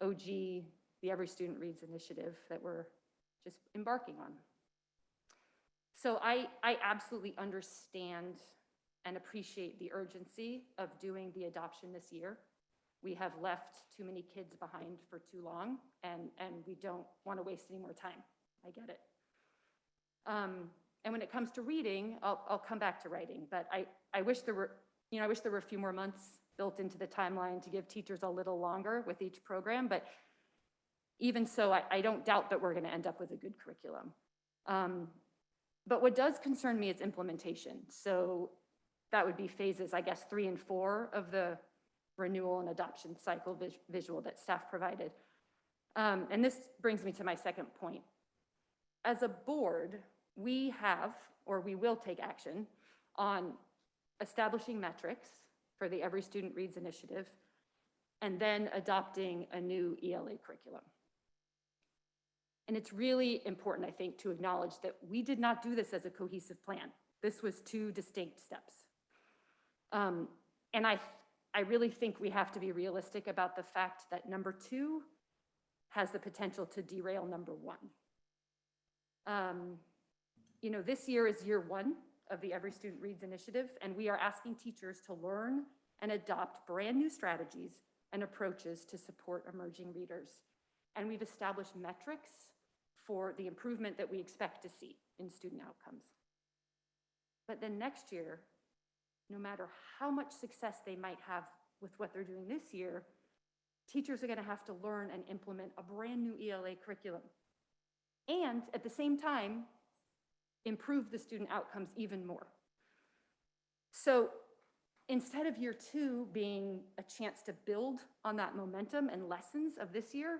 Speaker 13: OG, the Every Student Reads initiative that we're just embarking on. So I absolutely understand and appreciate the urgency of doing the adoption this year. We have left too many kids behind for too long, and we don't want to waste any more time. I get it. And when it comes to reading, I'll come back to writing, but I wish there were, I wish there were a few more months built into the timeline to give teachers a little longer with each program, but even so, I don't doubt that we're going to end up with a good curriculum. But what does concern me is implementation. So that would be phases, I guess, 3 and 4 of the renewal and adoption cycle visual that staff provided. And this brings me to my second point. As a board, we have, or we will take action on establishing metrics for the Every Student Reads initiative, and then adopting a new ELA curriculum. And it's really important, I think, to acknowledge that we did not do this as a cohesive plan. This was 2 distinct steps. And I really think we have to be realistic about the fact that number 2 has the potential to derail number 1. You know, this year is year 1 of the Every Student Reads initiative, and we are asking teachers to learn and adopt brand new strategies and approaches to support emerging readers. And we've established metrics for the improvement that we expect to see in student outcomes. But then next year, no matter how much success they might have with what they're doing this year, teachers are going to have to learn and implement a brand new ELA curriculum. And at the same time, improve the student outcomes even more. So instead of year 2 being a chance to build on that momentum and lessons of this year,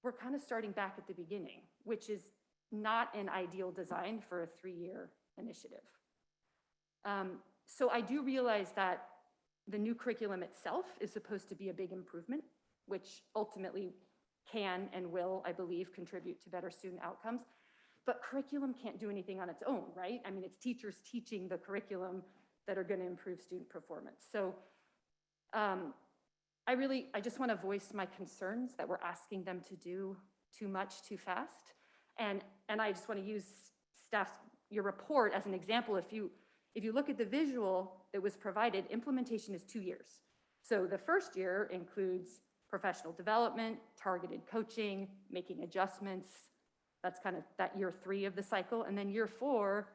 Speaker 13: we're kind of starting back at the beginning, which is not an ideal design for a 3-year initiative. So I do realize that the new curriculum itself is supposed to be a big improvement, which ultimately can and will, I believe, contribute to better student outcomes. But curriculum can't do anything on its own, right? I mean, it's teachers teaching the curriculum that are going to improve student performance. So I just want to voice my concerns that we're asking them to do too much too fast. And I just want to use your report as an example. If you look at the visual that was provided, implementation is 2 years. So the first year includes professional development, targeted coaching, making adjustments. That's kind of that year 3 of the cycle. And then year 4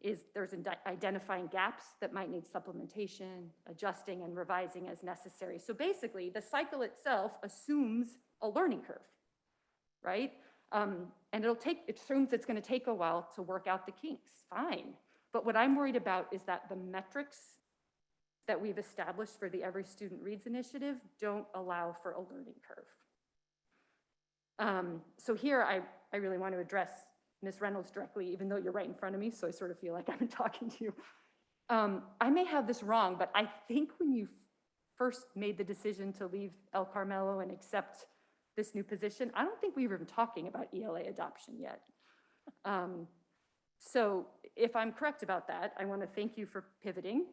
Speaker 13: is there's identifying gaps that might need supplementation, adjusting and revising as necessary. So basically, the cycle itself assumes a learning curve, right? And it assumes it's going to take a while to work out the kinks. Fine. But what I'm worried about is that the metrics that we've established for the Every Student Reads initiative don't allow for a learning curve. So here I really want to address Ms. Reynolds directly, even though you're right in front of me, so I sort of feel like I'm talking to you. I may have this wrong, but I think when you first made the decision to leave El Carmelo and accept this new position, I don't think we were even talking about ELA adoption yet. So if I'm correct about that, I want to thank you for pivoting.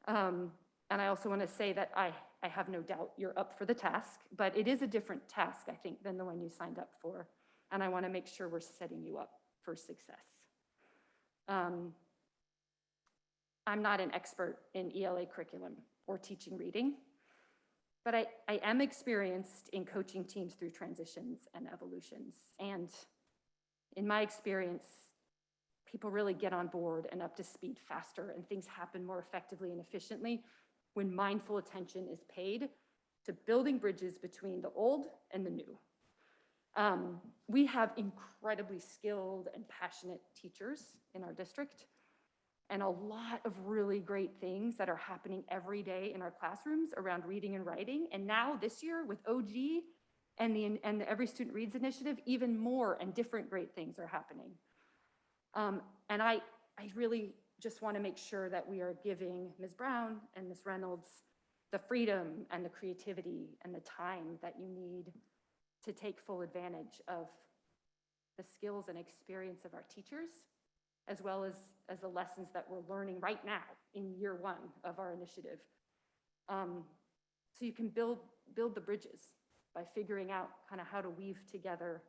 Speaker 13: And I also want to say that I have no doubt you're up for the task, but it is a different task, I think, than the one you signed up for. And I want to make sure we're setting you up for success. I'm not an expert in ELA curriculum or teaching reading, but I am experienced in coaching teams through transitions and evolutions. And in my experience, people really get on board and up to speed faster, and things happen more effectively and efficiently when mindful attention is paid to building bridges between the old and the new. We have incredibly skilled and passionate teachers in our district, and a lot of really great things that are happening every day in our classrooms around reading and writing. And now this year with OG and the Every Student Reads initiative, even more and different great things are happening. And I really just want to make sure that we are giving Ms. Brown and Ms. Reynolds the freedom and the creativity and the time that you need to take full advantage of the skills and experience of our teachers, as well as the lessons that we're learning right now in year 1 of our initiative. So you can build the bridges by figuring out kind of how to weave together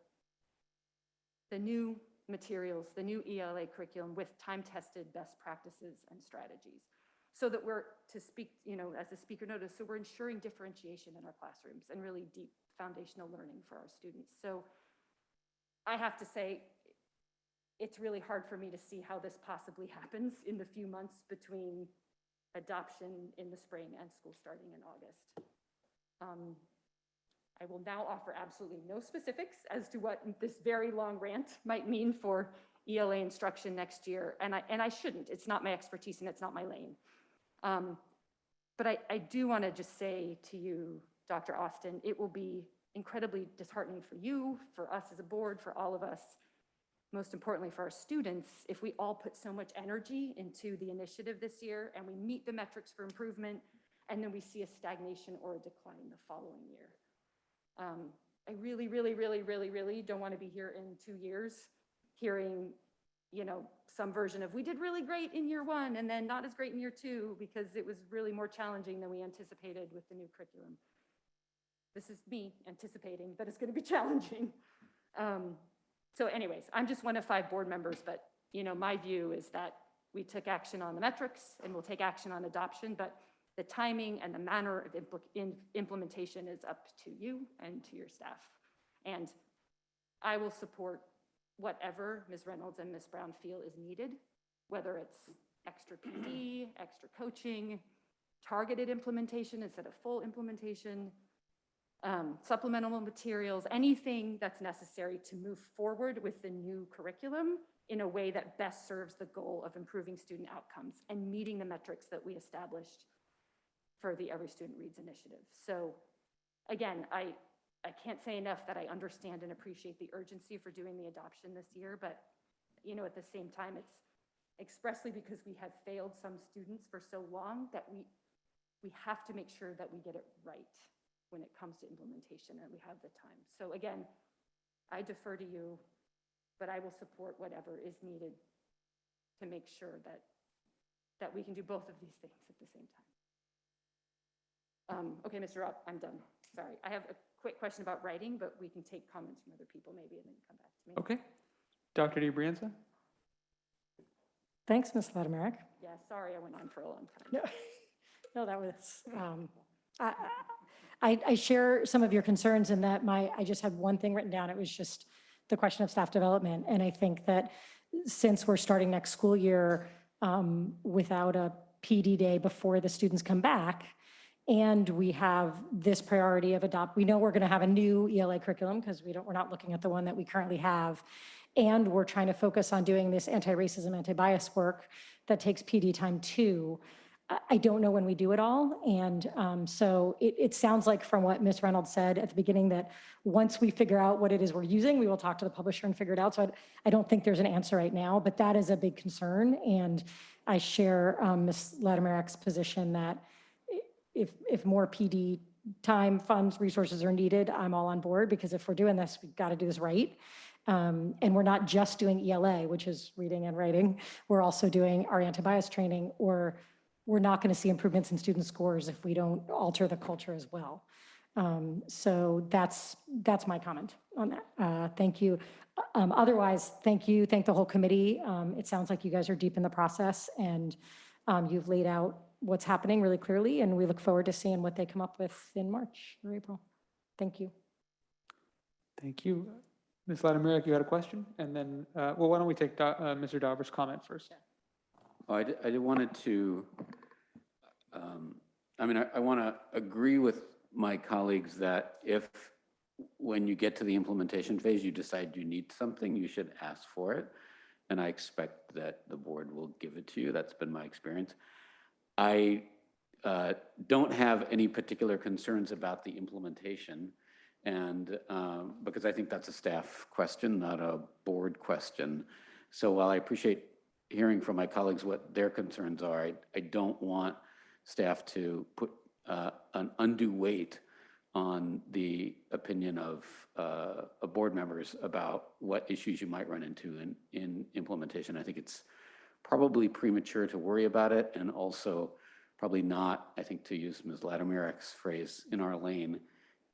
Speaker 13: the new materials, the new ELA curriculum with time-tested best practices and strategies. So that we're, to speak, as the speaker noted, so we're ensuring differentiation in our classrooms and really deep foundational learning for our students. So I have to say, it's really hard for me to see how this possibly happens in the few months between adoption in the spring and school starting in August. I will now offer absolutely no specifics as to what this very long rant might mean for ELA instruction next year, and I shouldn't. It's not my expertise and it's not my lane. But I do want to just say to you, Dr. Austin, it will be incredibly disheartening for you, for us as a board, for all of us, most importantly for our students, if we all put so much energy into the initiative this year and we meet the metrics for improvement and then we see a stagnation or a decline the following year. I really, really, really, really, really don't want to be here in 2 years hearing, you know, some version of we did really great in year 1 and then not as great in year 2 because it was really more challenging than we anticipated with the new curriculum. This is me anticipating that it's going to be challenging. So anyways, I'm just one of 5 board members, but you know, my view is that we took action on the metrics and we'll take action on adoption, but the timing and the manner of implementation is up to you and to your staff. And I will support whatever Ms. Reynolds and Ms. Brown feel is needed, whether it's extra PD, extra coaching, targeted implementation instead of full implementation, supplemental materials, anything that's necessary to move forward with the new curriculum in a way that best serves the goal of improving student outcomes and meeting the metrics that we established for the Every Student Reads initiative. So again, I can't say enough that I understand and appreciate the urgency for doing the adoption this year, but you know, at the same time, it's expressly because we have failed some students for so long that we have to make sure that we get it right when it comes to implementation and we have the time. So again, I defer to you, but I will support whatever is needed to make sure that we can do both of these things at the same time. Okay, Mr. Rob, I'm done. Sorry. I have a quick question about writing, but we can take comments from other people maybe and then come back to me.
Speaker 1: Okay. Dr. DiBrienza?
Speaker 12: Thanks, Ms. Latimerek.
Speaker 13: Yeah, sorry I went on for a long time.
Speaker 12: No, that was, I share some of your concerns in that I just had one thing written down. It was just the question of staff development. And I think that since we're starting next school year without a PD day before the students come back, and we have this priority of we know we're going to have a new ELA curriculum because we're not looking at the one that we currently have. And we're trying to focus on doing this anti-racism, anti-bias work that takes PD time too. I don't know when we do it all. And so it sounds like from what Ms. Reynolds said at the beginning that once we figure out what it is we're using, we will talk to the publisher and figure it out. So I don't think there's an answer right now, but that is a big concern. And I share Ms. Latimerek's position that if more PD time, funds, resources are needed, I'm all on board, because if we're doing this, we've got to do this right. And we're not just doing ELA, which is reading and writing. We're also doing our anti-bias training, or we're not going to see improvements in student scores if we don't alter the culture as well. So that's my comment on that. Thank you. Otherwise, thank you. Thank the whole committee. It sounds like you guys are deep in the process, and you've laid out what's happening really clearly, and we look forward to seeing what they come up with in March or April. Thank you.
Speaker 1: Thank you. Ms. Latimerek, you had a question? And then, well, why don't we take Mr. Dauber's comment first?
Speaker 4: Oh, I wanted to, I want to agree with my colleagues that if, when you get to the implementation phase, you decide you need something, you should ask for it. And I expect that the board will give it to you. That's been my experience. I don't have any particular concerns about the implementation, and because I think that's a staff question, not a board question. So while I appreciate hearing from my colleagues what their concerns are, I don't want staff to put an undue weight on the opinion of board members about what issues you might run into in implementation. I think it's probably premature to worry about it, and also probably not, I think, to use Ms. Latimerek's phrase, in our lane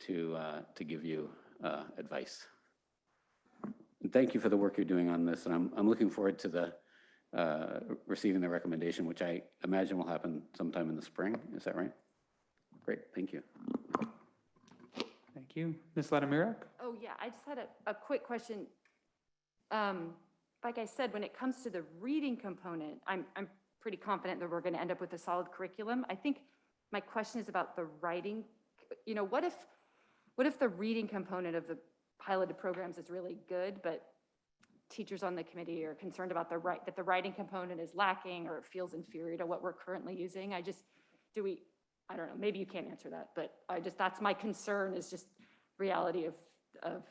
Speaker 4: to give you advice. And thank you for the work you're doing on this, and I'm looking forward to the receiving the recommendation, which I imagine will happen sometime in the spring. Is that right? Great, thank you.
Speaker 1: Thank you. Ms. Latimerek?
Speaker 13: Oh yeah, I just had a quick question. Like I said, when it comes to the reading component, I'm pretty confident that we're going to end up with a solid curriculum. I think my question is about the writing. You know, what if the reading component of the piloted programs is really good, but teachers on the committee are concerned about that the writing component is lacking or it feels inferior to what we're currently using. I don't know, maybe you can't answer that, but that's my concern, is just reality of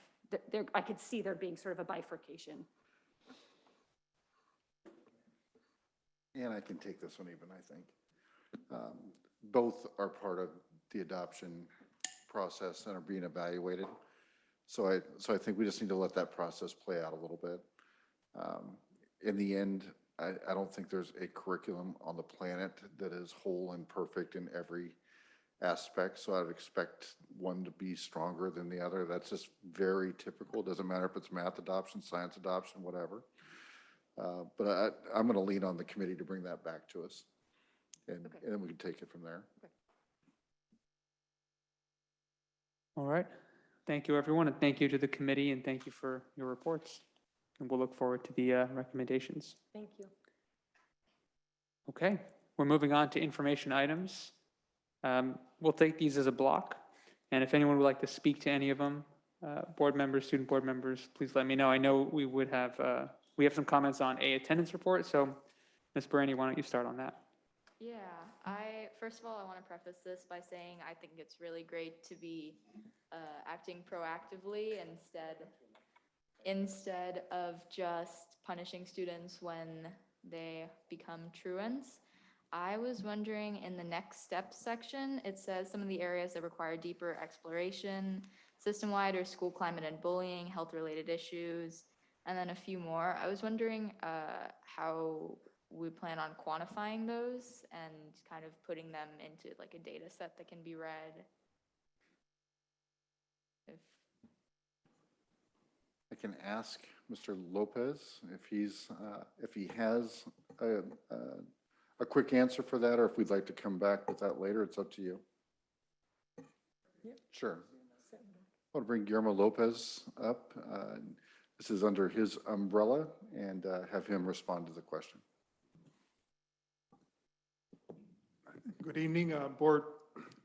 Speaker 13: I could see there being sort of a bifurcation.
Speaker 5: And I can take this one even, I think. Both are part of the adoption process and are being evaluated. So I think we just need to let that process play out a little bit. In the end, I don't think there's a curriculum on the planet that is whole and perfect in every aspect. So I'd expect one to be stronger than the other. That's just very typical. It doesn't matter if it's math adoption, science adoption, whatever. But I'm going to lean on the committee to bring that back to us. And then we can take it from there.
Speaker 1: All right. Thank you, everyone, and thank you to the committee, and thank you for your reports. And we'll look forward to the recommendations.
Speaker 12: Thank you.
Speaker 1: Okay, we're moving on to information items. We'll take these as a block, and if anyone would like to speak to any of them, board members, student board members, please let me know. I know we have some comments on attendance report, so Ms. Brandy, why don't you start on that?
Speaker 3: Yeah, first of all, I want to preface this by saying I think it's really great to be acting proactively instead of just punishing students when they become truants. I was wondering, in the next steps section, it says some of the areas that require deeper exploration, system-wide or school climate and bullying, health-related issues, and then a few more. I was wondering how we plan on quantifying those and kind of putting them into like a data set that can be read.
Speaker 5: I can ask Mr. Lopez if he has a quick answer for that, or if we'd like to come back with that later. It's up to you. Sure. I want to bring Guillermo Lopez up. This is under his umbrella, and have him respond to the question.
Speaker 2: Good evening, Board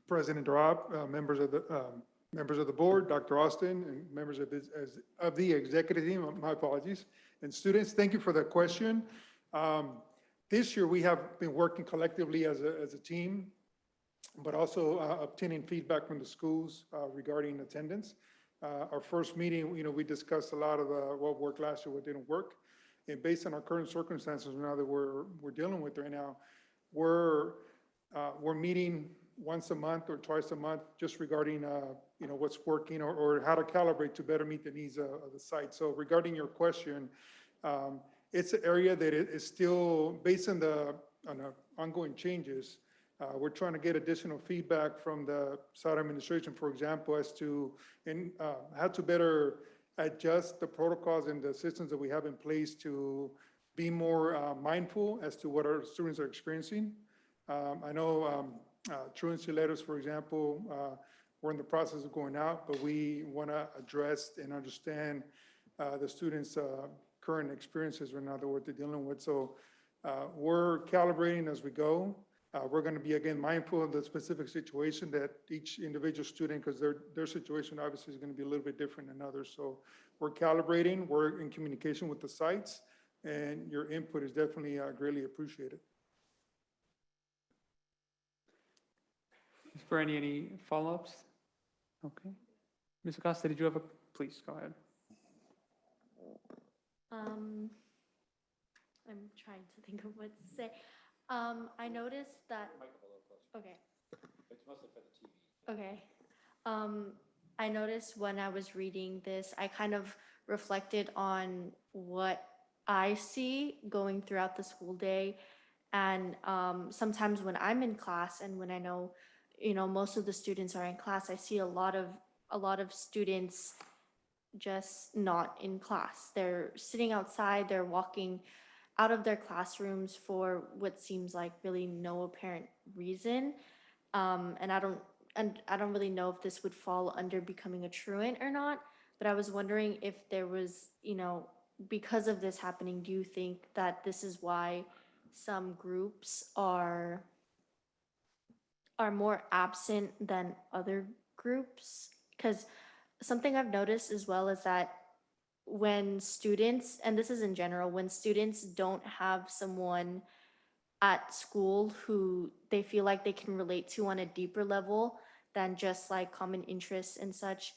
Speaker 2: President Rob, members of the board, Dr. Austin, and members of the executive team. My apologies, and students. Thank you for the question. This year we have been working collectively as a team, but also obtaining feedback from the schools regarding attendance. Our first meeting, we discussed a lot of what worked last year, what didn't work, and based on our current circumstances now that we're dealing with right now, we're meeting once a month or twice a month just regarding what's working or how to calibrate to better meet the needs of the site. So regarding your question, it's an area that is still based on the ongoing changes. We're trying to get additional feedback from the site administration, for example, as to how to better adjust the protocols and the systems that we have in place to be more mindful as to what our students are experiencing. I know truancy letters, for example, we're in the process of going out, but we want to address and understand the students' current experiences right now that we're dealing with. So we're calibrating as we go. We're going to be, again, mindful of the specific situation that each individual student, because their situation obviously is going to be a little bit different than others. So we're calibrating, we're in communication with the sites, and your input is definitely greatly appreciated.
Speaker 1: Ms. Brandy, any follow-ups? Okay. Ms. Acosta, did you have please go ahead.
Speaker 6: I'm trying to think of what to say. I noticed that, okay.
Speaker 4: It's mostly for the TV.
Speaker 6: Okay. I noticed when I was reading this, I kind of reflected on what I see going throughout the school day. And sometimes when I'm in class and when I know, most of the students are in class, I see a lot of students just not in class. They're sitting outside, they're walking out of their classrooms for what seems like really no apparent reason. And I don't really know if this would fall under becoming a truant or not, but I was wondering if there was, because of this happening, do you think that this is why some groups are more absent than other groups? Because something I've noticed as well is that when students, and this is in general, when students don't have someone at school who they feel like they can relate to on a deeper level than just like common interests and such,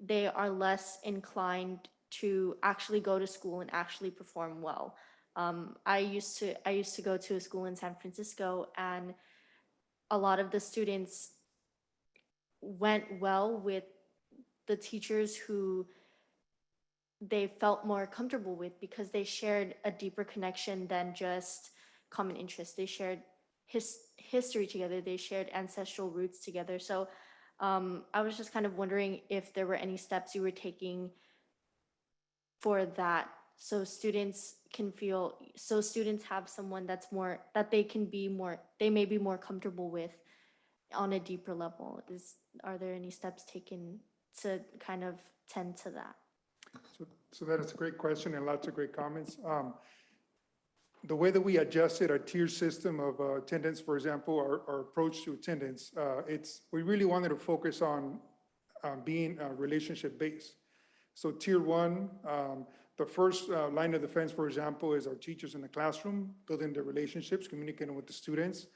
Speaker 6: they are less inclined to actually go to school and actually perform well. I used to go to a school in San Francisco, and a lot of the students went well with the teachers who they felt more comfortable with because they shared a deeper connection than just common interests. They shared history together. They shared ancestral roots together. So I was just kind of wondering if there were any steps you were taking for that, so students have someone that's more, that they may be more comfortable with on a deeper level. Are there any steps taken to kind of tend to that?
Speaker 2: So that is a great question and lots of great comments. The way that we adjusted our tier system of attendance, for example, our approach to attendance, we really wanted to focus on being relationship-based. So tier one, the first line of defense, for example, is our teachers in the classroom, building their relationships, communicating with the students,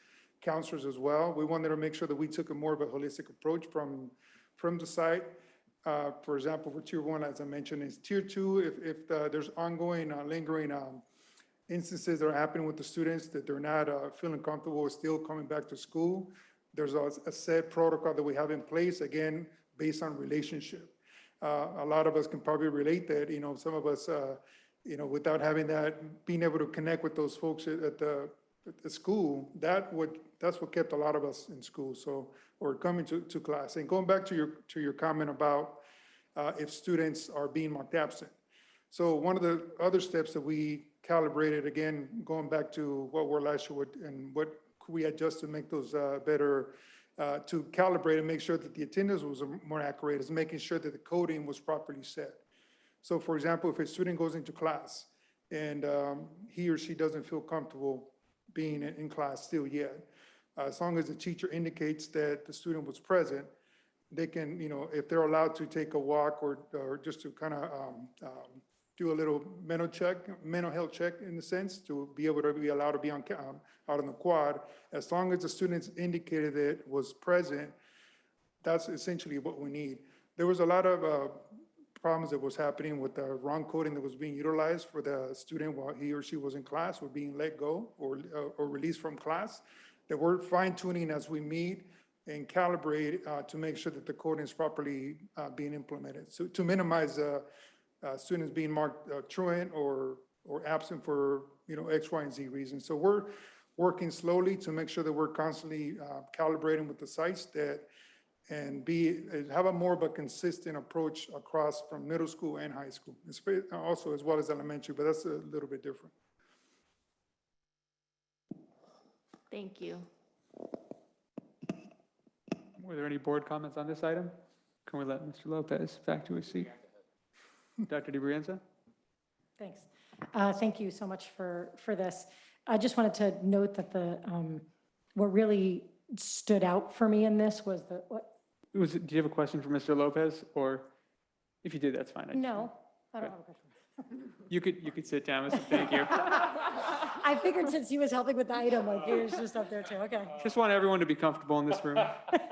Speaker 2: counselors as well. We wanted to make sure that we took a more of a holistic approach from the site. For example, for tier one, as I mentioned, is tier two, if there's ongoing, lingering instances that are happening with the students that they're not feeling comfortable with still coming back to school, there's a set protocol that we have in place, again, based on relationship. A lot of us can probably relate that, some of us, without having that, being able to connect with those folks at the school, that's what kept a lot of us in school, or coming to class. And going back to your comment about if students are being marked absent. So one of the other steps that we calibrated, again, going back to what were last year and what could we adjust to make those better, to calibrate and make sure that the attendance was more accurate, is making sure that the coding was properly set. So for example, if a student goes into class and he or she doesn't feel comfortable being in class still yet, as long as the teacher indicates that the student was present, they can, if they're allowed to take a walk or just to kind of do a little mental health check in the sense, to be able to be allowed to be out on the quad, as long as the students indicated it was present, that's essentially what we need. There was a lot of problems that was happening with the wrong coding that was being utilized for the student while he or she was in class or being let go or released from class, that we're fine tuning as we meet and calibrate to make sure that the coding is properly being implemented. So to minimize students being marked truant or absent for X, Y, and Z reasons. So we're working slowly to make sure that we're constantly calibrating with the sites and have a more of a consistent approach across from middle school and high school, also as well as elementary, but that's a little bit different.
Speaker 6: Thank you.
Speaker 1: Were there any board comments on this item? Can we let Mr. Lopez back to his seat? Dr. DiBrienza?
Speaker 12: Thanks. Thank you so much for this. I just wanted to note that what really stood out for me in this was
Speaker 1: Do you have a question for Mr. Lopez, or if you did, that's fine.
Speaker 12: No, I don't have a question.
Speaker 1: You could sit down, Mr. Thank you.
Speaker 12: I figured since he was helping with the item, like he was just up there too. Okay.
Speaker 1: Just want everyone to be comfortable in this room.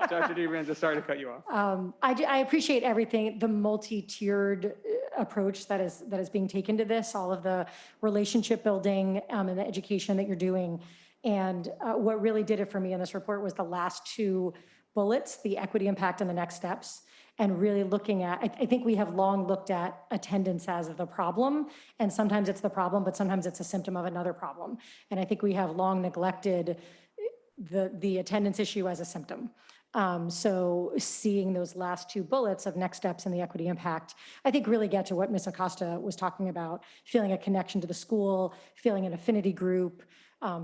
Speaker 1: Dr. DiBrienza, sorry to cut you off.
Speaker 12: I appreciate everything, the multi-tiered approach that is being taken to this, all of the relationship building and the education that you're doing. And what really did it for me in this report was the last two bullets, the equity impact and the next steps, and really looking at, I think we have long looked at attendance as the problem, and sometimes it's the problem, but sometimes it's a symptom of another problem. And I think we have long neglected the attendance issue as a symptom. So seeing those last two bullets of next steps and the equity impact, I think really get to what Ms. Acosta was talking about, feeling a connection to the school, feeling an affinity group,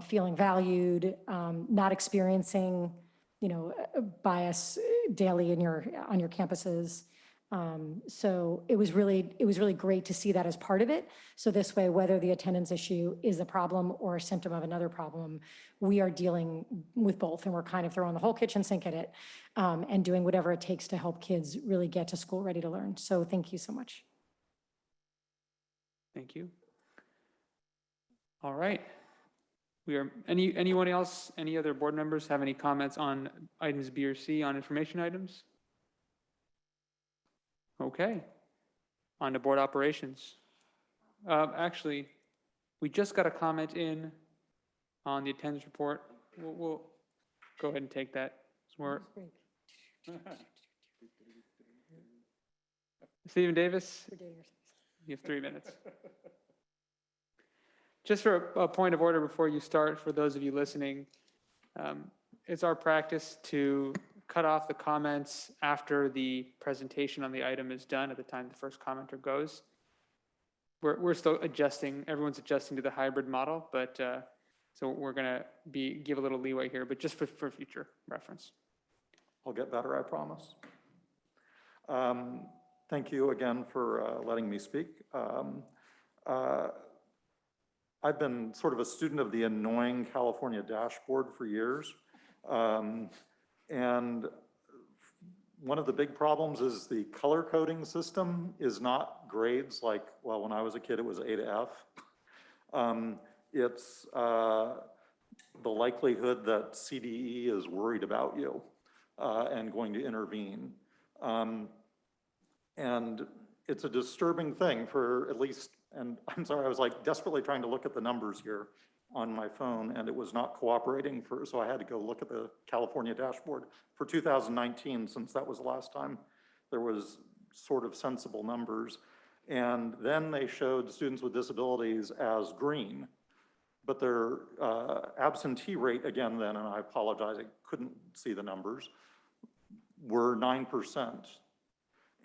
Speaker 12: feeling valued, not experiencing bias daily on your campuses. So it was really great to see that as part of it. So this way, whether the attendance issue is a problem or a symptom of another problem, we are dealing with both, and we're kind of throwing the whole kitchen sink at it and doing whatever it takes to help kids really get to school ready to learn. So thank you so much.
Speaker 1: Thank you. All right. Anyone else, any other board members have any comments on items B or C on information items? Okay. On to board operations. Actually, we just got a comment in on the attendance report. We'll go ahead and take that. Stephen Davis, you have 3 minutes. Just for a point of order before you start, for those of you listening, it's our practice to cut off the comments after the presentation on the item is done at the time the first commenter goes. We're still adjusting, everyone's adjusting to the hybrid model, but so we're gonna give a little leeway here, but just for future reference.
Speaker 9: I'll get better, I promise. Thank you again for letting me speak. I've been sort of a student of the annoying California dashboard for years. And one of the big problems is the color coding system is not grades like, well, when I was a kid, it was A to F. It's the likelihood that CDE is worried about you and going to intervene. And it's a disturbing thing for at least, and I'm sorry, I was like desperately trying to look at the numbers here on my phone and it was not cooperating so I had to go look at the California dashboard for 2019, since that was the last time there was sort of sensible numbers. And then they showed students with disabilities as green, but their absentee rate, again then, and I apologize, I couldn't see the numbers, were 9%.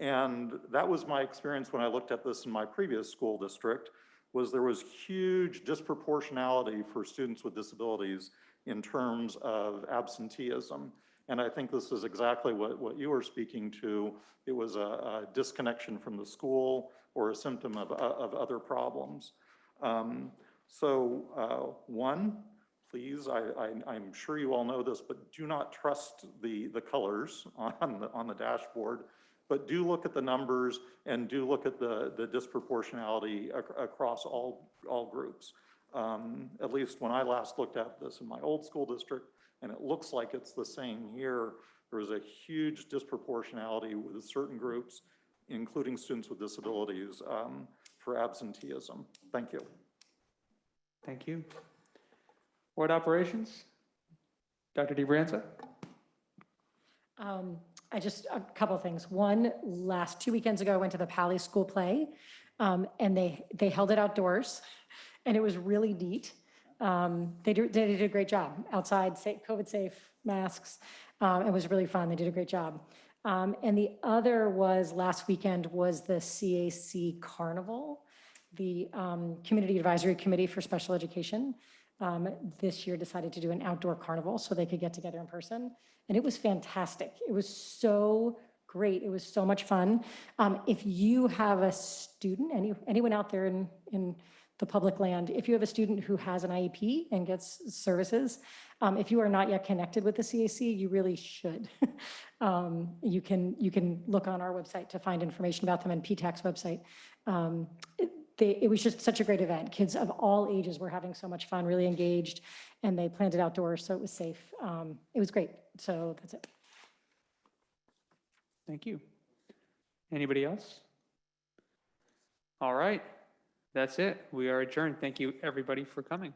Speaker 9: And that was my experience when I looked at this in my previous school district, was there was huge disproportionality for students with disabilities in terms of absenteeism. And I think this is exactly what you were speaking to. It was a disconnection from the school or a symptom of other problems. One, please, I'm sure you all know this, but do not trust the colors on the dashboard. But do look at the numbers and do look at the disproportionality across all groups. At least when I last looked at this in my old school district, and it looks like it's the same here, there was a huge disproportionality with certain groups, including students with disabilities, for absenteeism. Thank you.
Speaker 1: Thank you. Board operations, Dr. DeBranza.
Speaker 12: A couple of things. One, 2 weekends ago, I went to the Pali School Play, and they held it outdoors, and it was really neat. They did a great job outside, COVID safe, masks. It was really fun. They did a great job. And the other was last weekend was the CAC Carnival, the Community Advisory Committee for Special Education. This year decided to do an outdoor carnival so they could get together in person. And it was fantastic. It was so great. It was so much fun. If you have a student, anyone out there in the public land, if you have a student who has an IEP and gets services, if you are not yet connected with the CAC, you really should. You can look on our website to find information about them and PTAC's website. It was just such a great event. Kids of all ages were having so much fun, really engaged, and they planned it outdoors, so it was safe. It was great. So that's it.
Speaker 1: Thank you. Anybody else? All right. That's it. We are adjourned. Thank you, everybody, for coming.